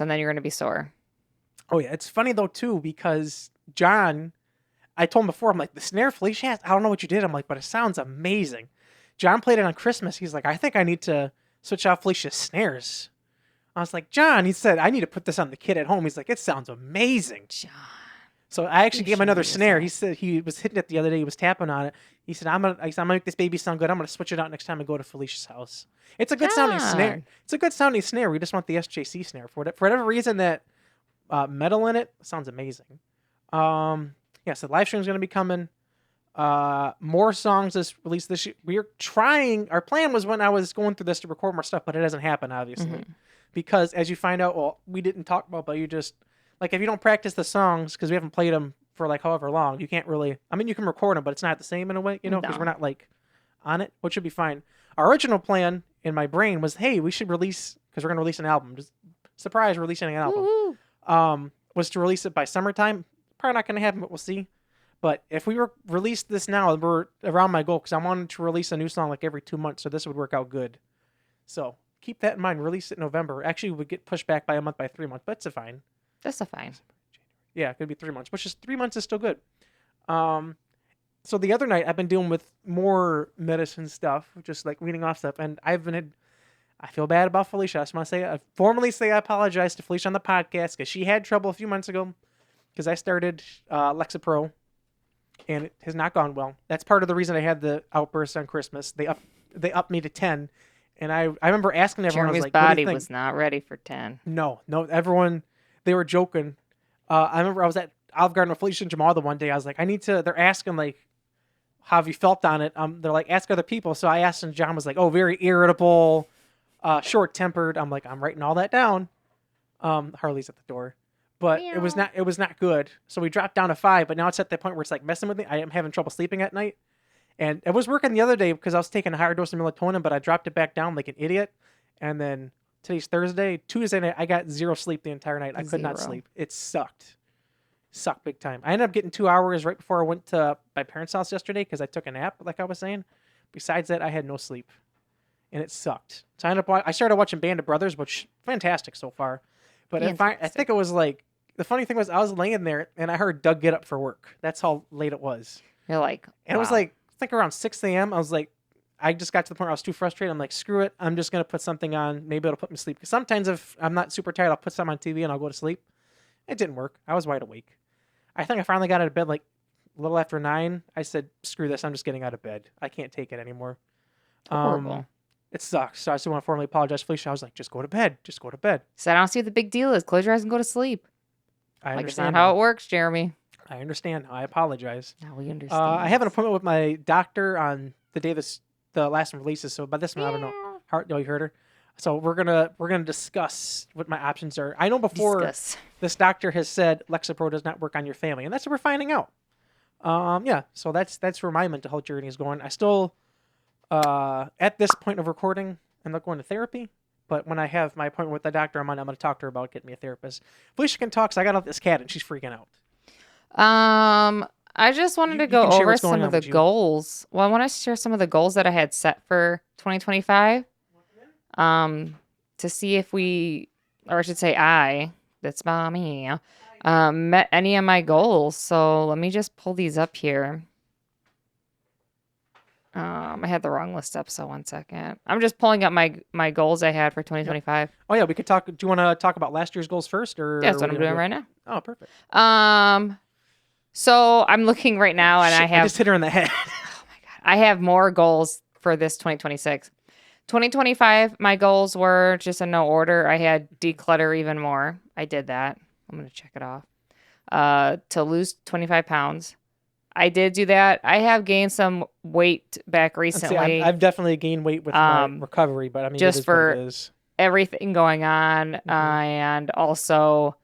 And then you're going to be sore. Oh, yeah. It's funny, though, too, because John, I told him before, I'm like, the snare Felicia has, I don't know what you did. I'm like, but it sounds amazing. John played it on Christmas. He's like, I think I need to switch out Felicia's snares. I was like, John, he said, I need to put this on the kit at home. He's like, it sounds amazing. John. So I actually gave him another snare. He said he was hitting it the other day. He was tapping on it. He said, I'm gonna make this baby sound good. I'm gonna switch it out next time I go to Felicia's house. It's a good sounding snare. It's a good sounding snare. We just want the SJC snare. For whatever reason, that metal in it sounds amazing. Yeah, so the live stream's gonna be coming. More songs is released this year. We're trying. Our plan was, when I was going through this, to record more stuff, but it doesn't happen, obviously. Mm-hmm. Because as you find out, well, we didn't talk about, but you just, like, if you don't practice the songs, because we haven't played them for like however long, you can't really, I mean, you can record them, but it's not the same in a way, because we're not like on it, which should be fine. Our original plan in my brain was, hey, we should release, because we're going to release an album, just surprise releasing an album. Woo-hoo. Was to release it by summertime. Probably not going to happen, but we'll see. But if we release this now, we're around my goal, because I wanted to release a new song like every 2 months, so this would work out good. So keep that in mind. Release it in November. Actually, we would get pushed back by a month, by 3 months, but it's fine. That's fine. Yeah, it could be 3 months, which is 3 months is still good. So the other night, I've been dealing with more medicine stuff, just like weaning off stuff, and I feel bad about Felicia. I just want to I formally say I apologize to Felicia on the podcast, because she had trouble a few months ago, because I started Lexapro, and it has not gone well. That's part of the reason I had the outburst on Christmas. They upped me to 10, and I remember asking everyone, Jeremy's I was like, what do body you think? was not ready for 10. No, everyone, they were joking. I remember I was at Olive Garden with Felicia and Jamal the one day. I was like, they're asking, like, how have you felt on it? They're like, ask other people. So I asked, and John was like, oh, very irritable, short-tempered. I'm like, I'm writing all that down. Harley's at the door. But it was not good. So we dropped down to 5, but now it's at the point where it's like messing with me. I am having trouble sleeping at night. And it was working the other day because I was taking a higher dose of melatonin, but I dropped it back down like an idiot. And then today's Thursday. Tuesday night, I got 0 sleep the entire night. I could not sleep. It sucked. Sucked big time. I ended up getting 2 hours right before I went to my parents' house yesterday because I took a nap, like I was saying. Besides that, I had no sleep. And it sucked. So I started watching Band of Brothers, which fantastic so far. But I think it was like, the funny thing was I was laying there and I heard Doug get up for work. That's how late it was. You're like, and It was like, I think around 6 a.m. I was like, I just got to the point where I was too frustrated. I'm like, screw it. I'm just going to put something on. Maybe it'll put me to sleep. Because sometimes if I'm not super tired, I'll put something on TV and I'll go to sleep. It didn't work. I was wide awake. I think I finally got out of bed like a little after 9. I said, screw this. I'm just getting out of bed. I can't take it anymore. Horrible. It sucks. So I still want to formally apologize to Felicia. I was like, just go to bed. Just go to bed. So I don't see what the big deal is. Close your eyes and go to sleep. I Like, it's understand. not how it works, Jeremy. I understand. I apologize. Now we understand. I have an appointment with my doctor on the day the last one releases. So by this one, I don't know. You heard her. So we're gonna discuss what my options are. I know before this doctor has said Lexapro does not work on your family, and that's what we're finding out. Yeah. So that's where my mental health journey is going. I still, at this point of recording, I'm not going to therapy. But when I have my appointment with the doctor on Monday, I'm going to talk to her about getting me a therapist. Felicia can talk, so I got out this cat, and she's freaking out. I just wanted to go can share over what's going some of on the with you. goals. Well, I want to share some of the goals that I had set for 2025. To see if we, or I should say that's by me, met any of my goals. So let me just pull these up here. I had the wrong list up, so 1 second. I'm just pulling up my goals I had for 2025. Oh yeah, we could talk. Do you want to talk about last year's goals first, or Yeah, that's what I'm doing right now. Oh, perfect. So I'm looking right now, and I just hit her in the head. Oh my God, I have more goals for this 2026. 2025, my goals were just in no order. I had declutter even more. I did that. I'm going to check it off. To lose 25 pounds. I did do that. I have gained some weight back recently. See, I've definitely gained weight with my recovery, but I mean, just it is for what it is. everything going on, and also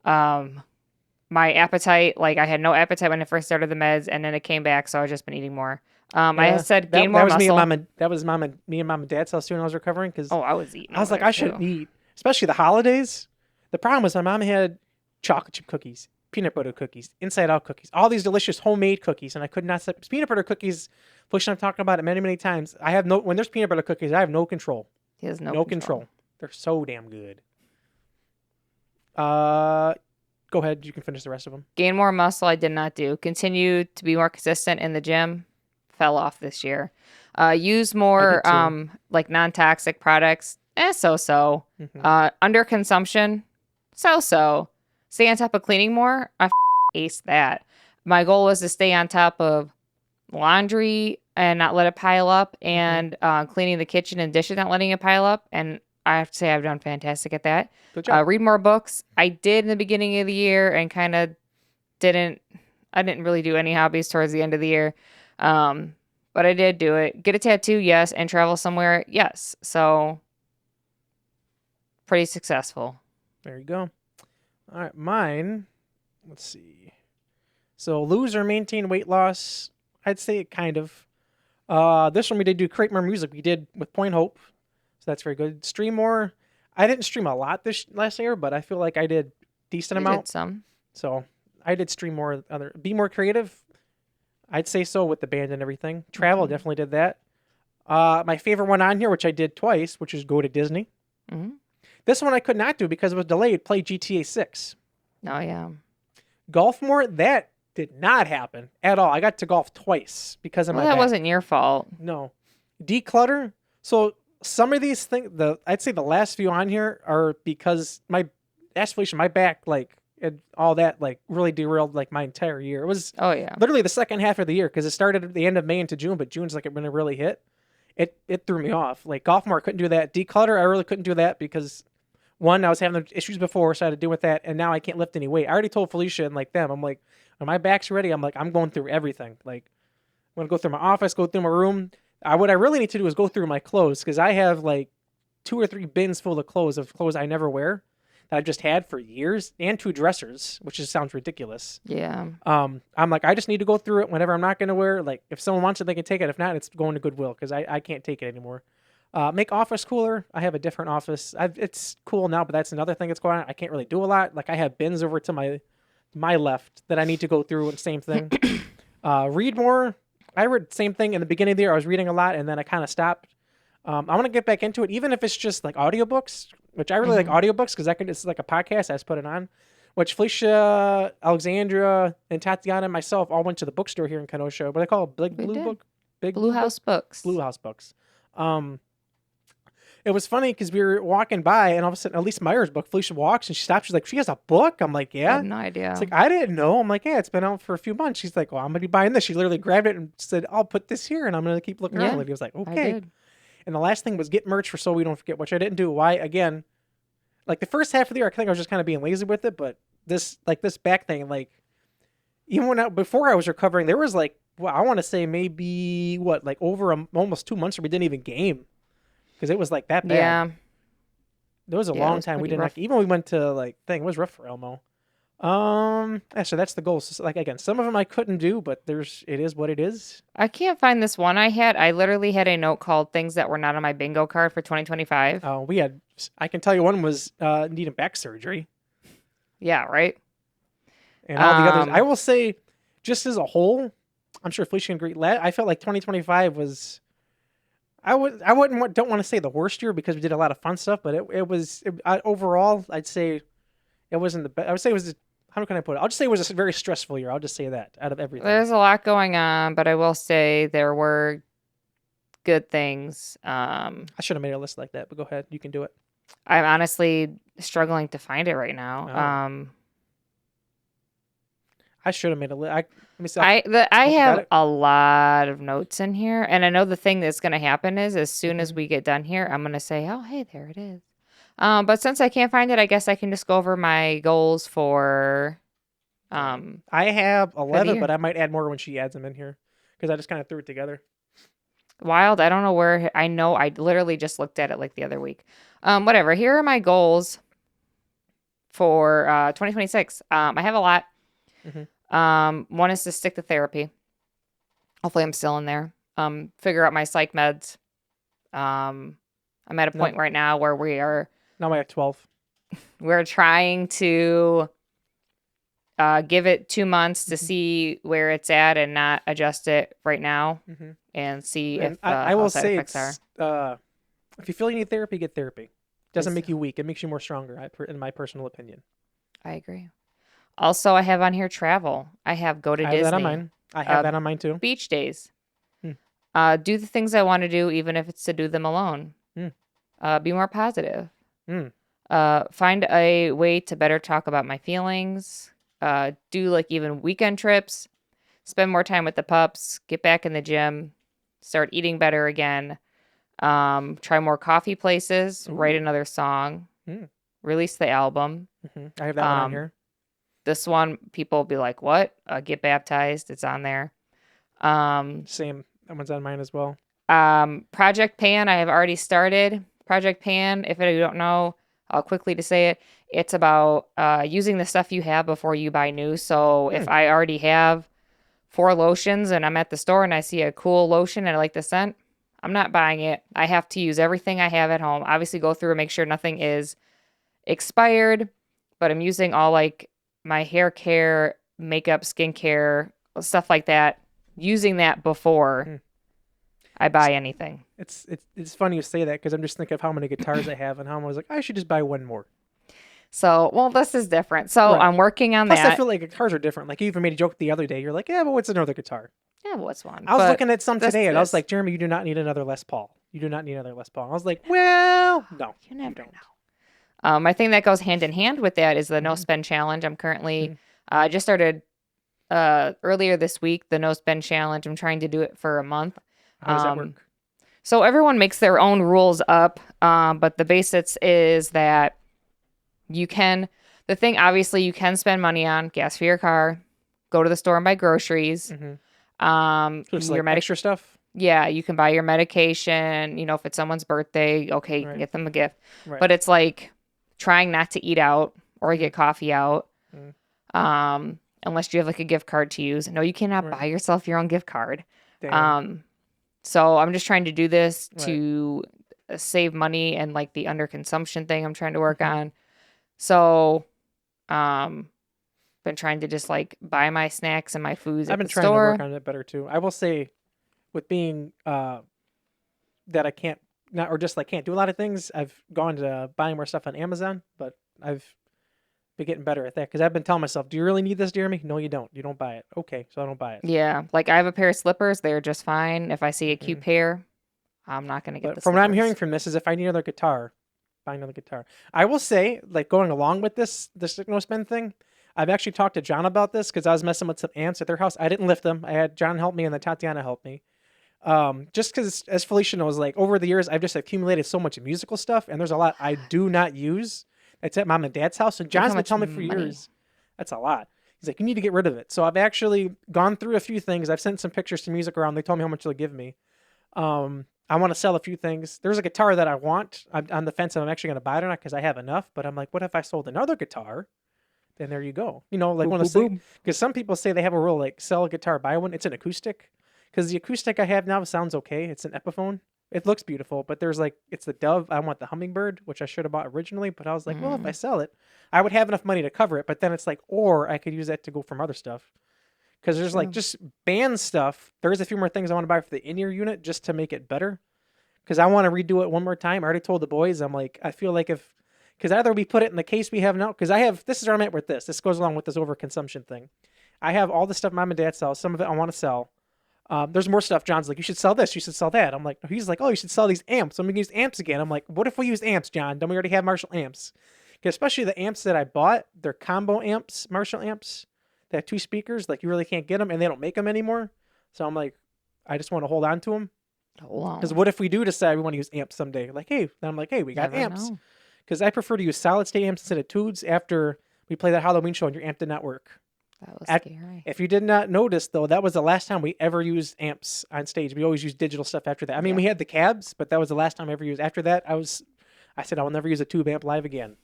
my appetite. Like, I had no appetite when I first started the meds, and then it came back, so I've just been eating more. I had said gain more muscle. That was me and mom and dad's house too when I was recovering. Because I was eating. I was like, I shouldn't eat, especially the holidays. The problem was my mom had chocolate chip cookies, peanut butter cookies, inside out cookies, all these delicious homemade cookies, and I could not stop. Peanut butter cookies, Felicia, I've talked about it many times. When there's peanut butter cookies, I have no control. He has no control. They're so damn good. Go ahead. You can finish the rest of them. Gain more muscle. I did not do. Continue to be more consistent in the gym. Fell off this year. Use more like non-toxic products. So. Under consumption. So. Stay on top of cleaning more. I aced that. My goal was to stay on top of laundry and not let it pile up, and cleaning the kitchen and dishes, not letting it pile up. And I have to say I've done fantastic at that. Good job. Read more books. I did in the beginning of the year and kind of didn't really do any hobbies towards the end of the year. But I did do it. Get a tattoo, yes, and travel somewhere, yes. So pretty successful. There you go. All right, mine. Let's see. So lose or maintain weight loss. I'd say kind of. This one we did do create more music. We did with Pointe Hope, so that's very good. Stream more. I didn't stream a lot this last year, but I feel like I did decent amount. Did some. So I did stream more. Be more creative. I'd say so with the band and everything. Travel, definitely did that. My favorite one on here, which I did twice, which is go to Disney. Mm-hmm. This one I could not do because it was delayed. Play GTA 6. Oh, yeah. Golf more? That did not happen at all. I got to golf twice because of my back. That wasn't your fault. No. Declutter. So some of these things, I'd say the last few on here are because my back, like, and all that, like, really derailed, like, my entire year. It was literally the second half of the year because it started at the end of May into June, but June's like when it really hit. It threw me off. Like, golf more, I couldn't do that. Declutter, I really couldn't do that because, one, I was having issues before, so I had to deal with that, and now I can't lift any weight. I already told Felicia and, like, them, I'm like, when my back's ready, I'm like, I'm going through everything. Like, I'm going to go through my office, go through my room. What I really need to do is go through my clothes because I have, like, 2 or 3 bins full of clothes I never wear that I've just had for years, and 2 dressers, which just sounds ridiculous. Yeah. I'm like, I just need to go through it whenever I'm not going to wear. Like, if someone wants it, they can take it. If not, it's going to Goodwill because I can't take it anymore. Make office cooler. I have a different office. It's cool now, but that's another thing that's going on. I can't really do a lot. Like, I have bins over to my left that I need to go through, and same thing. Read more. I read the same thing in the beginning of the year. I was reading a lot, and then I kind of stopped. I want to get back into it, even if it's just like audiobooks, which I really like audiobooks because it's like a podcast. I just put it on, which Felicia, Alexandra, and Tatiana and myself all went to the bookstore here in Kenosha. What do they call it? Big Blue Book? big Blue House Books. Blue House Books. It was funny because we were walking by, and all of a sudden, Elise Meyer's book, Felicia walks, and she stops. She's like, "She has a book?" I'm like, I "Yeah." had no idea. It's like, I didn't know. I'm like, "Yeah, it's been out for a few months." She's like, "Well, I'm gonna be buying this." She literally grabbed it and said, "I'll put this here, and I'm gonna keep looking around." Yeah, And he was like, I "Okay." did. And the last thing was get merch for So We Don't Forget, which I didn't do. Why? Again, like the first half of the year, I think I was just kind of being lazy with it. But this back thing, like even before I was recovering, there was like, well, I want to say maybe like over almost 2 months where we didn't even game because it was like that bad. Yeah. There was a Yeah, it long was time we pretty didn't. rough. Even when we went to it was rough for Elmo. Yeah, so that's the goal. So, like again, some of them I couldn't do, but it is what it is. I can't find this one I had. I literally had a note called things that were not on my bingo card for 2025. I can tell you one was needing back surgery, Yeah, right? and all the others. I Um, will say, just as a whole, I'm sure Felicia can agree. I felt like 2025 was. Don't want to say the worst year because we did a lot of fun stuff, but overall, I'd say it wasn't the best. I would say it was. How can I put it? I'll just say it was a very stressful year. I'll just say that out of everything. There's a lot going on, but I will say there were good things. I should have made a list like that, but go ahead. You can do it. I'm honestly struggling to find it right now. Oh. I should have made a list. Let me see. I got have it. a lot of notes in here, and I know the thing that's going to happen is as soon as we get done here, I'm going to say, "Oh, hey, there it is." But since I can't find it, I guess I can just go over my goals for. I have 11, year. but I might add more when she adds them in here because I just kind of threw it together. Wild. I don't know where. I know. I literally just looked at it like the other week. Whatever. Here are my goals for 2026. I have a lot. One is to stick to therapy. Hopefully, I'm still in there. Figure out my psych meds. I'm at a point right now where Now I have 12. we're trying to give it 2 months to see where it's at and not adjust it right now and see And if I how will side say effects are. if you feel you need therapy, get therapy. Doesn't make you weak. It makes you more stronger, in my personal opinion. I agree. Also, I have on here travel. I have go to I Disney. have that on mine. I have that on mine too. Beach days. Do the things I want to do, even if it's to do them alone. Be more positive. Find a way to better talk about my feelings. Do like even weekend trips. Spend more time with the pups. Get back in the gym. Start eating better again. Try more coffee places. Write another song. Release the album. I have that one on here. This one, people will be like, what? Get baptized. It's on there. Same. That one's on mine as well. Project Pan, I have already started. Project Pan, if you don't know, I'll quickly to say it. It's about using the stuff you have before you buy new. So if I already have 4 lotions and I'm at the store and I see a cool lotion and I like the scent, I'm not buying it. I have to use everything I have at home. Obviously go through and make sure nothing is expired, but I'm using all like my hair care, makeup, skincare, stuff like that, using that before I buy anything. It's funny you say that because I'm just thinking of how many guitars I have and how I was like, I should just buy one more. So, well, this is different. So Right. I'm working on Plus, that. I feel like guitars are different. Like you even made a joke the other day. You're like, yeah, but what's another guitar? Yeah, what's one? I was But looking at some today and I was like, Jeremy, you do not need another Les Paul. You do not need another Les Paul. And I was like, well, no, you never don't. know. My thing that goes hand in hand with that is the no spend challenge. I'm currently, I just started earlier this week, the no spend challenge. I'm trying to do it for a month. How does that work? So everyone makes their own rules up, but the basics is that you can, the thing obviously you can spend money on gas for your car, go to the store and buy groceries. So it's like extra stuff? Yeah, you can buy your medication. You know, if it's someone's birthday, okay, you can get them a gift. Right. But it's like trying not to eat out or get coffee out, unless you have like a gift card to use. No, you cannot buy yourself your own gift card. Damn. So I'm just trying to do this to save money and like the underconsumption thing I'm trying to work on. So, been trying to just like buy my snacks and my foods I've at been the trying store. to work on it better too. I will say, with being that I can't not or just like can't do a lot of things, I've gone to buying more stuff on Amazon, but I've be getting better at that because I've been telling myself, do you really need this, Jeremy? No, you don't. You don't buy it. Okay, so I don't buy it. Yeah. Like I have a pair of slippers. They're just fine. If I see a cute Mhm. pair, I'm not going to get But the from what I'm hearing slippers. from this is if I need another guitar, buy another guitar. I will say, like going along with this no spend thing, I've actually talked to John about this because I was messing with some amps at their house. I didn't lift them. I had John help me and then Tatiana helped me. Just because, as Felicia knows, like over the years, I've just accumulated so much musical stuff, and there's a lot I do not use. That's at mom and dad's house, and Think John's how been much telling me for money. years. That's a lot. He's like, you need to get rid of it. So I've actually gone through a few things. I've sent some pictures to music around. They told me how much they'll give me. I want to sell a few things. There's a guitar that I want. I'm on the fence if I'm actually going to buy it or not because I have enough. But I'm like, what if I sold another guitar? Then there you go. You know, like Boom, one of boom, the boom. because some people say they have a rule like sell a guitar, buy one. It's an acoustic. Because the acoustic I have now sounds okay. It's an Epiphone. It looks beautiful, but there's like it's the Dove. I want the Hummingbird, which I should have bought originally. But I was like, well, if I sell it, I would have enough money to cover it. But then it's like, or I could use that to go from other stuff. Because there's like True. just band stuff. There's a few more things I want to buy for the in-ear unit just to make it better. Because I want to redo it one more time. I already told the boys. I'm like, I feel like if, because either we put it in the case we have now. Because I have, this is where I'm at with this. This goes along with this overconsumption thing. I have all the stuff mom and dad sell. Some of it I want to sell. There's more stuff. John's like, you should sell this. You should sell that. I'm like, he's like, oh, you should sell these amps. I'm gonna use amps again. I'm like, what if we use amps, John? Don't we already have Marshall amps? 'Cause especially the amps that I bought, they're combo amps, Marshall amps. They have two speakers. Like you really can't get them, and they don't make them anymore. So I'm like, I just want to hold on to them. Hold Because on. what if we do decide we want to use amps someday? Like, hey, then I'm like, hey, we got Never amps. know. Because I prefer to use solid state amps instead of tubes after we play that Halloween show and your amp did not work. That was At- scary. If you did not notice, though, that was the last time we ever used amps on stage. We always used digital stuff after that. I mean, Yeah. we had the cabs, but that was the last time I ever used. After that, I said I will never use a tube amp live again.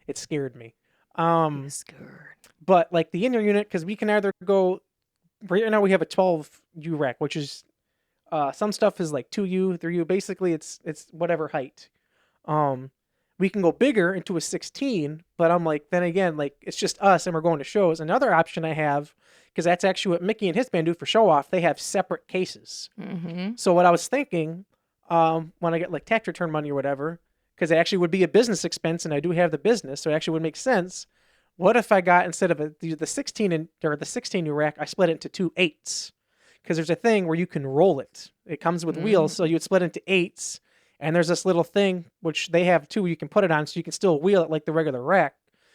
It scared me. Scared. But like the in-ear unit, because we can either go. Right now we have a 12U rack, which is some stuff is like 2U, 3U. Basically, it's whatever height. We can go bigger into a 16, but I'm like, then again, like it's just us and we're going to shows. Another option I have, because that's actually what Mickey and his band do for show off, they have separate cases. Mm-hmm. So what I was thinking, when I get like tax return money or whatever, because it actually would be a business expense and I do have the business, so it actually would make sense. What if I got, instead of the 16 or the 16 rack, I split it into 2 8s? Because there's a thing where you can roll it. It comes with wheels, so you would split it into 8s. And there's this little thing, which they have too, you can put it on so you can still wheel it like the regular rack.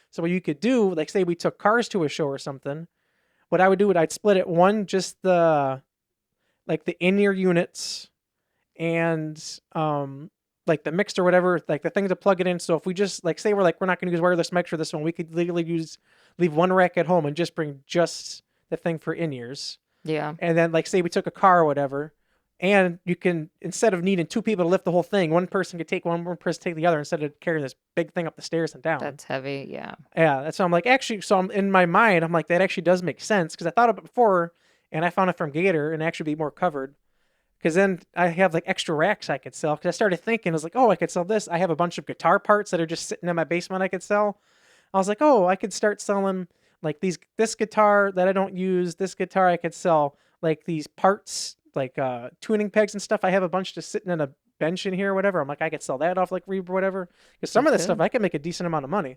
So what you could do, like say we took cars to a show or something, what I would do is I'd split it one, just the in-ear units and like the mixed or whatever, like the thing to plug it in. So if we just like say we're not going to use wireless mics for this one, we could literally leave one rack at home and just bring just the thing for in-ears. Yeah. And then like say we took a car or whatever. And you can, instead of needing two people to lift the whole thing, one person could take one person take the other instead of carrying this big thing up the stairs and down. That's heavy. Yeah. Yeah, that's what I'm like, actually, so I'm in my mind, I'm like, that actually does make sense because I thought of it before and I found it from Gator and actually be more covered. Because then I have like extra racks I could sell. Because I started thinking, I was like, oh, I could sell this. I have a bunch of guitar parts that are just sitting in my basement I could sell. I was like, oh, I could start selling like this guitar that I don't use, this guitar I could sell, like these parts, like tuning pegs and stuff. I have a bunch just sitting in a bench in here or whatever. I'm like, I could sell that off like Reeb or whatever. Because some of this stuff I could make a decent amount of money.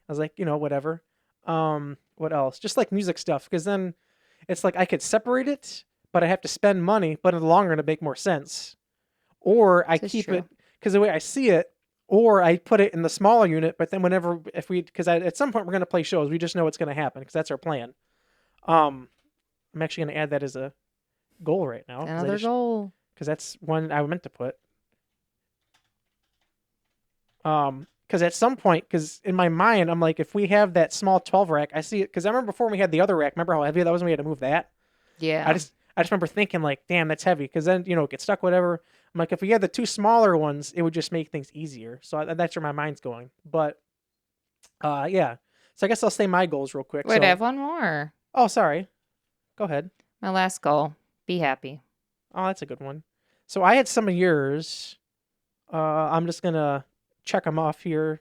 I was like, whatever. What else? Just like music stuff. Because then it's like I could separate it, but I have to spend money, but in the long run it'd make more sense. Or I This is keep true. it, because the way I see it, or I put it in the smaller unit, but then because at some point we're going to play shows, we just know what's going to happen because that's our plan. I'm actually going to add that as a goal right now. Another goal. Because that's one I meant to put. Because at some point, because in my mind, I'm like, if we have that small 12 rack, I see it, because I remember before we had the other rack, remember how heavy that was when we had to move that? Yeah. I just remember thinking like, damn, that's heavy. Because then, it gets stuck, whatever. I'm like, if we had the two smaller ones, it would just make things easier. So that's where my mind's going. But, yeah. So I guess I'll say my goals real quick. Wait, So, I have one more. oh, sorry. Go ahead. My last goal. Be happy. Oh, that's a good one. So I had some of yours. I'm just going to check them off here.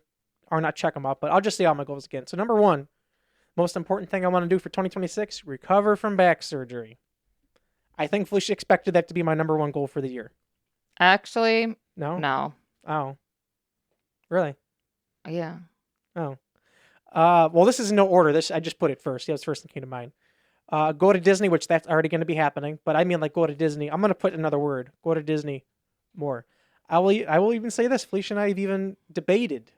Or not check them off, but I'll just say all my goals again. So number 1, most important thing I want to do for 2026, recover from back surgery. I think Felicia expected that to be my number 1 goal for the year. Actually, No? no. Oh. Really? Yeah. Oh. Well, this is in no order. I just put it first. Yeah, it's first thing came to mind. Go to Disney, which that's already going to be happening. But I mean, like, go to Disney. I'm going to put another word. Go to Disney more. I will even say this. Felicia and I have even debated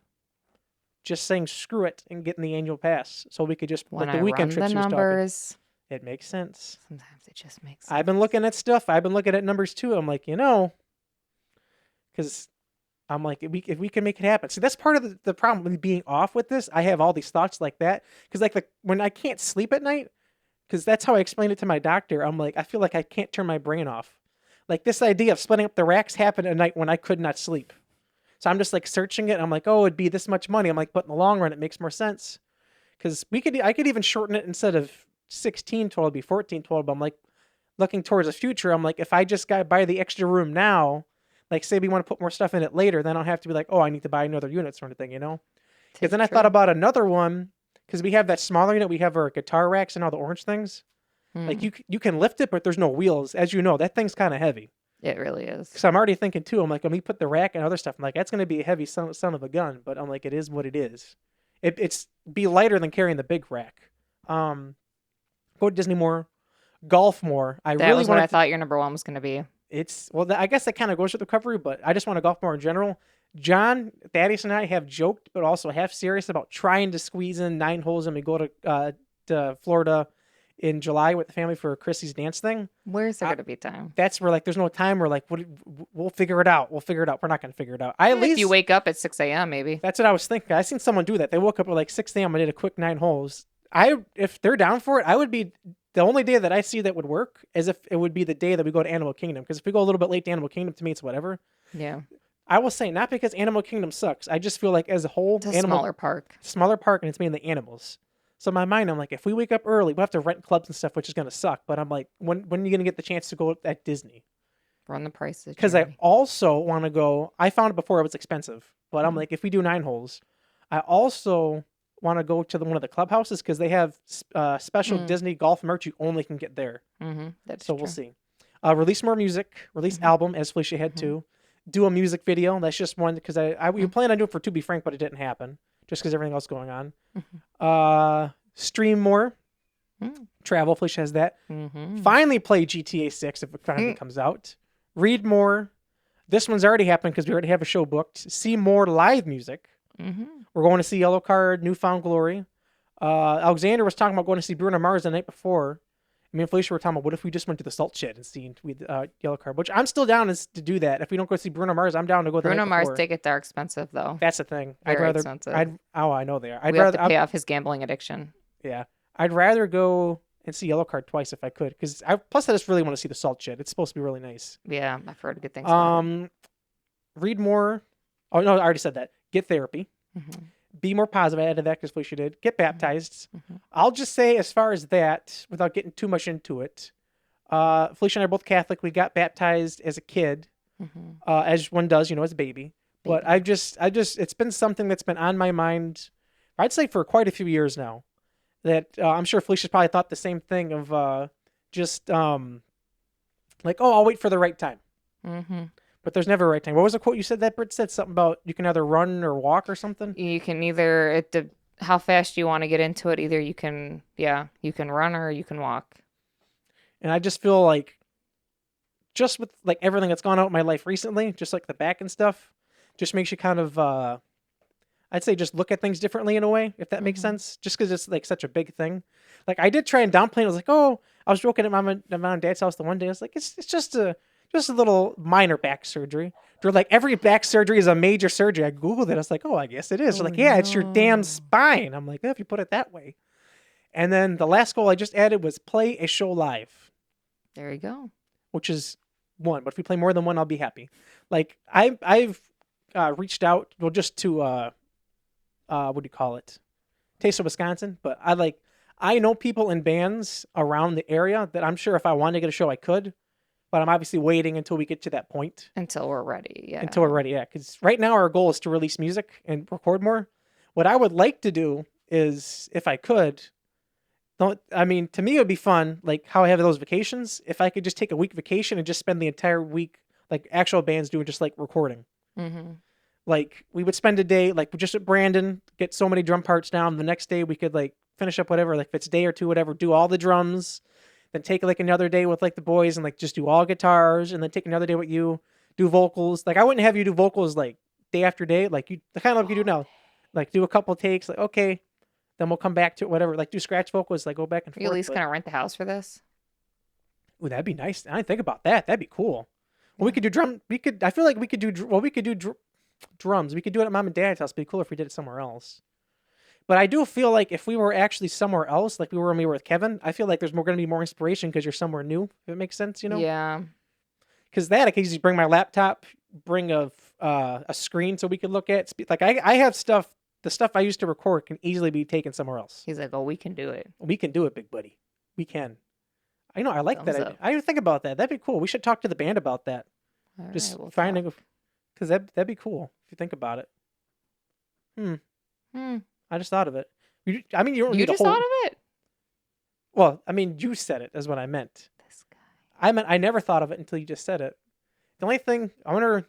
just saying screw it and getting the annual pass, so we could just When like the I weekend run trips the she was talking. numbers, It makes sense. sometimes it just makes I've been looking at stuff. I've been looking at numbers too. I'm like, because I'm like, if we can make it happen. See, that's part of the problem with being off with this. I have all these thoughts like that. Because like when I can't sleep at night, because that's how I explained it to my doctor. I'm like, I feel like I can't turn my brain off. Like this idea of splitting up the racks happened at night when I could not sleep. So I'm just like searching it. I'm like, oh, it'd be this much money. I'm like, but in the long run, it makes more sense. Because I could even shorten it instead of 16 total, it'd be 14 total. But I'm like, looking towards the future, I'm like, if I just buy the extra room now, like say we want to put more stuff in it later, then I don't have to be like, oh, I need to buy another unit sort of thing, Because then I thought about another one, because we have that smaller unit, we have our guitar racks and all the orange things. Like you can lift it, but there's no wheels. As you know, that thing's kind of heavy. It really is. So I'm already thinking too, I'm like, when we put the rack and other stuff, I'm like, that's going to be a heavy son of a gun. But I'm like, it is what it is. It's be lighter than carrying the big rack. Go to Disney more, golf more. That was what I thought your number one was going to be. I guess that kind of goes with recovery, but I just want to golf more in general. John, Thaddeus, and I have joked, but also half serious about trying to squeeze in 9 holes, and we go to Florida in July with the family for Chrissy's dance thing. Where's there going to be time? That's where like there's no time. We're like, we'll figure it out. We'll figure it out. We're not going to figure it out. At least if you wake up at 6 a.m. maybe. That's what I was thinking. I seen someone do that. They woke up at like 6 a.m. and did a quick 9 holes. If they're down for it, I would be the only day that I see that would work is if it would be the day that we go to Animal Kingdom. Because if we go a little bit late to Animal Kingdom, to me it's whatever. Yeah. I will say not because Animal Kingdom sucks. I just feel like as a whole, it's a smaller park, and it's mainly animals. So in my mind, I'm like, if we wake up early, we'll have to rent clubs and stuff, which is going to suck. But I'm like, when are you going to get the chance to go at Disney? Run the prices. Because I also want to go. I found it before it was expensive. But I'm like, if we do 9 holes, I also want to go to one of the clubhouses because they have special Disney golf merch you only can get there. That's so true. We'll see. Release more music. Release album, as Felicia had to. Do a music video. That's just one because we planned on doing it for To Be Frank, but it didn't happen just because everything else going on. Stream more. Travel. Felicia has that. Finally play GTA 6 if it finally comes out. Read more. This one's already happened because we already have a show booked. See more live music. We're going to see Yellow Card, Newfound Glory. Alexander was talking about going to see Bruno Mars the night before. Me and Felicia were talking about what if we just went to the Salt Shed and seen Yellow Card, which I'm still down to do that. If we don't go see Bruno Mars, I'm down to go the night before. Bruno Mars tickets are expensive though. That's the thing. Very expensive. I know they are. We have to pay off his gambling addiction. Yeah. I'd rather go and see Yellow Card twice if I could. Plus I just really want to see the Salt Shed. It's supposed to be really nice. Yeah, I've heard good things about it. Read more. Oh, no, I already said that. Get therapy. Be more positive. I added that because Felicia did. Get baptized. I'll just say as far as that, without getting too much into it, Felicia and I are both Catholic. We got baptized as a kid, as one does, as a baby. But it's been something that's been on my mind, I'd say for quite a few years now, that I'm sure Felicia's probably thought the same thing of like, oh, I'll wait for the right time. But there's never a right time. What was the quote you said that Britt said? Something about you can either run or walk or something? You can either, how fast you want to get into it, either you can run or you can walk. And I just feel like, just with like everything that's gone out in my life recently, just like the back and stuff, just makes you kind of, I'd say just look at things differently in a way, if that makes sense. Just because it's like such a big thing. Like I did try and downplay it. I was like, oh, I was joking at mom and dad's house the one day. I was like, it's just a little minor back surgery. They're like, every back surgery is a major surgery. I Googled it. I was like, oh, I guess it is. They're like, yeah, it's your damn spine. I'm like, if you put it that way. And then the last goal I just added was play a show live. There you go. Which is one. But if we play more than one, I'll be happy. Like, I've reached out, well, just to, what do you call it? Taste of Wisconsin. But I know people in bands around the area that I'm sure if I wanted to get a show, I could. But I'm obviously waiting until we get to that point. Until we're ready, yeah. Because right now our goal is to release music and record more. What I would like to do is, if I could, to me it would be fun, like how I have those vacations, if I could just take a week vacation and just spend the entire week, like actual bands doing just like recording. like we would spend a day like just at Brandon, get so many drum parts down. The next day we could like finish up whatever, like if it's a day or two, whatever, do all the drums, then take like another day with like the boys and like just do all guitars, and then take another day with you, do vocals. Like I wouldn't have you do vocals like day after day, like you the kind of like you do now. Like do a couple takes, like okay, then we'll come back to it, whatever. Like do scratch vocals, like go back and forth. You at least kind of rent the house for this. Ooh, that'd be nice. I didn't think about that. That'd be cool. Well, we could do drum. We could. I feel like we could do. Well, we could do drums. We could do it at mom and dad's house. It'd be cool if we did it somewhere else. But I do feel like if we were actually somewhere else, like we were when we were with Kevin, I feel like there's going to be more inspiration because you're somewhere new. If it makes sense, you know? Yeah. Because that I could easily bring my laptop, bring a screen so we could look at. Like I have stuff. The stuff I used to record can easily be taken somewhere else. He's like, oh, we can do it. We can do it, big buddy. We can. I know. I like Thumbs that. up. I didn't think about that. That'd be cool. We should talk to the band about that. All Just right, we'll finding, talk. because that'd be cool if you think about it. I just thought of it. I mean, you don't You need just a whole. thought of it? Well, I mean, you said it is what I meant. This guy. I meant I never thought of it until you just said it. The only thing I wonder.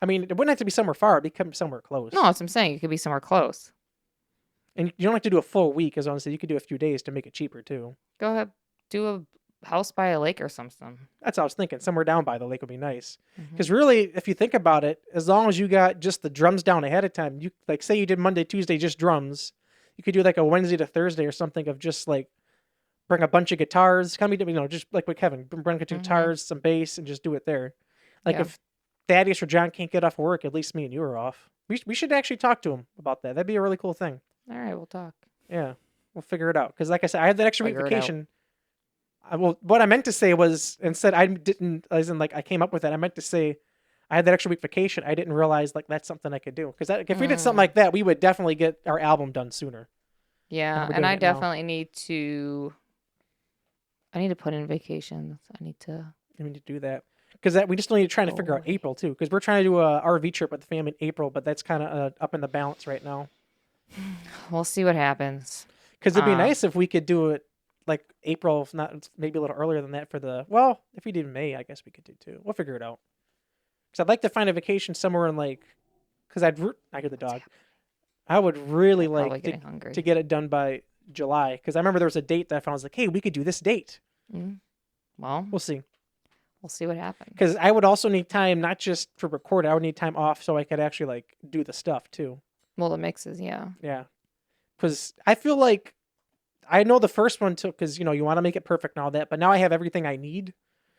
I mean, it wouldn't have to be somewhere far. It'd be somewhere close. No, that's what I'm saying. It could be somewhere close. And you don't have to do a full week, as honestly. You could do a few days to make it cheaper too. Go ahead. Do a house by a lake or something. That's what I was thinking. Somewhere down by the lake would be nice. Mhm. Because really, if you think about it, as long as you got just the drums down ahead of time, you like say you did Monday, Tuesday, just drums. You could do like a Wednesday to Thursday or something of just like bring a bunch of guitars, kind of just like with Kevin, bring a bunch of guitars, some bass, and just do it there. Like Yeah. if Thaddeus or John can't get off work, at least me and you are off. We should actually talk to him about that. That'd be a really cool thing. All right, we'll talk. Yeah, we'll figure it out. Because like I said, I had that extra week Figure it out. vacation. What I meant to say was, instead I didn't, as in like I came up with it. I meant to say I had that extra week vacation. I didn't realize like that's something I could do. Because if we did something like that, we would definitely get our album done sooner. Yeah, we're and doing I it now. definitely need to. I need to put in vacations. I need to. I mean to do that. Because we just need to try to figure out Oh. April too. Because we're trying to do a RV trip with the family in April, but that's kind of up in the balance right now. We'll see what happens. Because it'd be nice if we could do it like April, if not maybe a little earlier than that for the. Well, if we did May, I guess we could do too. We'll figure it out. Because I'd like to find a vacation somewhere in like. Because I hear the dog. I would really Probably like getting hungry. to get it done by July. Because I remember there was a date that I found. I was like, hey, we could do this date. Well, We'll see. we'll see what happens. Because I would also need time, not just for recording. I would need time off so I could actually like do the stuff too. Well, the mixes, yeah. Yeah. Because I feel like I know the first one took because you want to make it perfect and all that, but now I have everything I need.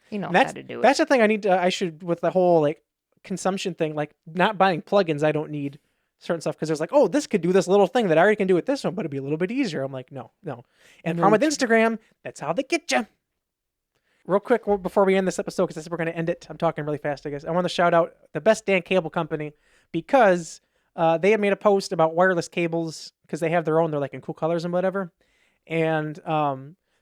You know And how to do it. That's the thing I need to. I should with the whole like consumption thing, like not buying plugins. I don't need certain stuff because there's like, oh, this could do this little thing that I already can do with this one, but it'd be a little bit easier. I'm like, no. And No, problem with Instagram, that's how they get you. Real quick before we end this episode, because we're going to end it. I'm talking really fast, I guess. I want to shout out the Best Damn Cable Company because they have made a post about wireless cables because they have their own. They're like in cool colors and whatever. And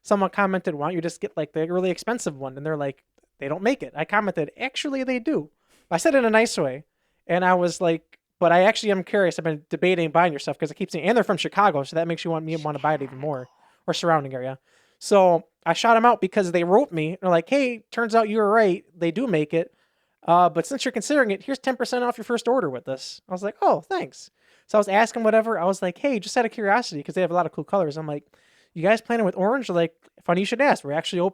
someone commented, why don't you just get like the really expensive one? And they're like, they don't make it. I commented, actually, they do. I said it in a nice way. And I was like, but I actually am curious. I've been debating buying your stuff because I keep seeing, and they're from Chicago. So that makes you want to buy it even more, or surrounding area. So I shot them out because they wrote me. They're like, hey, turns out you were right. They do make it. But since you're considering it, here's 10% off your first order with this. I was like, oh, thanks. So I was asking whatever. I was like, hey, just out of curiosity, because they have a lot of cool colors. I'm like, you guys planning with orange? They're like, funny you should ask. We're actually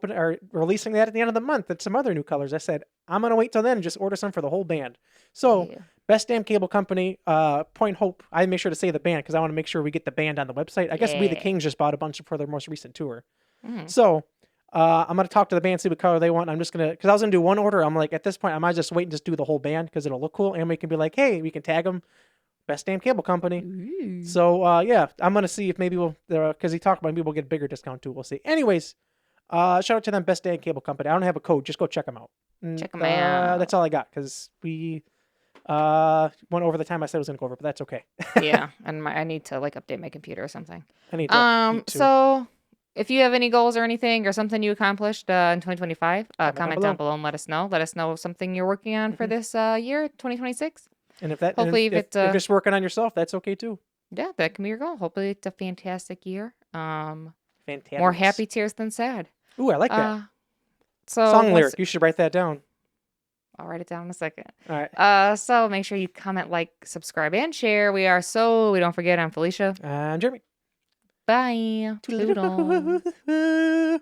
releasing that at the end of the month. That's some other new colors. I said, I'm going to wait till then and just order some for the whole band. So Yeah. Best Damn Cable Company, Pointe Hope. I make sure to say the band because I want to make sure we get the band on the website. I guess We the Yeah. Kings just bought a bunch for their most recent tour. Mhm. So I'm going to talk to the band, see what color they want. I'm just going to, because I was going to do one order. I'm like, at this point, I might just wait and just do the whole band because it'll look cool. And we can be like, hey, we can tag them Best Damn Cable Company. Ooh. So yeah, I'm going to see if maybe because he talked about maybe we'll get a bigger discount too. We'll see. Anyways, shout out to them, Best Damn Cable Company. I don't have a code. Just go check them out. Check 'em out. That's all I got because we went over the time I said I was going to go over, but that's okay. Yeah, and I need to like update my computer or something. I need to eat too. So if you have any goals or anything or something you accomplished in 2025, down comment down below and let us know. Let us know something you're working on for this year, 2026. And if that, hopefully and if if it, you're just working on yourself, that's okay too. Yeah, that can be your goal. Hopefully it's a fantastic year. Fantastic. More happy tears than sad. Ooh, I like that So song once- lyric. You should write that down. I'll write it down in a second. All right. So make sure you comment, like, subscribe, and share. We don't forget, I'm Felicia. Jeremy. Bye. Toodles. Toodle-doo.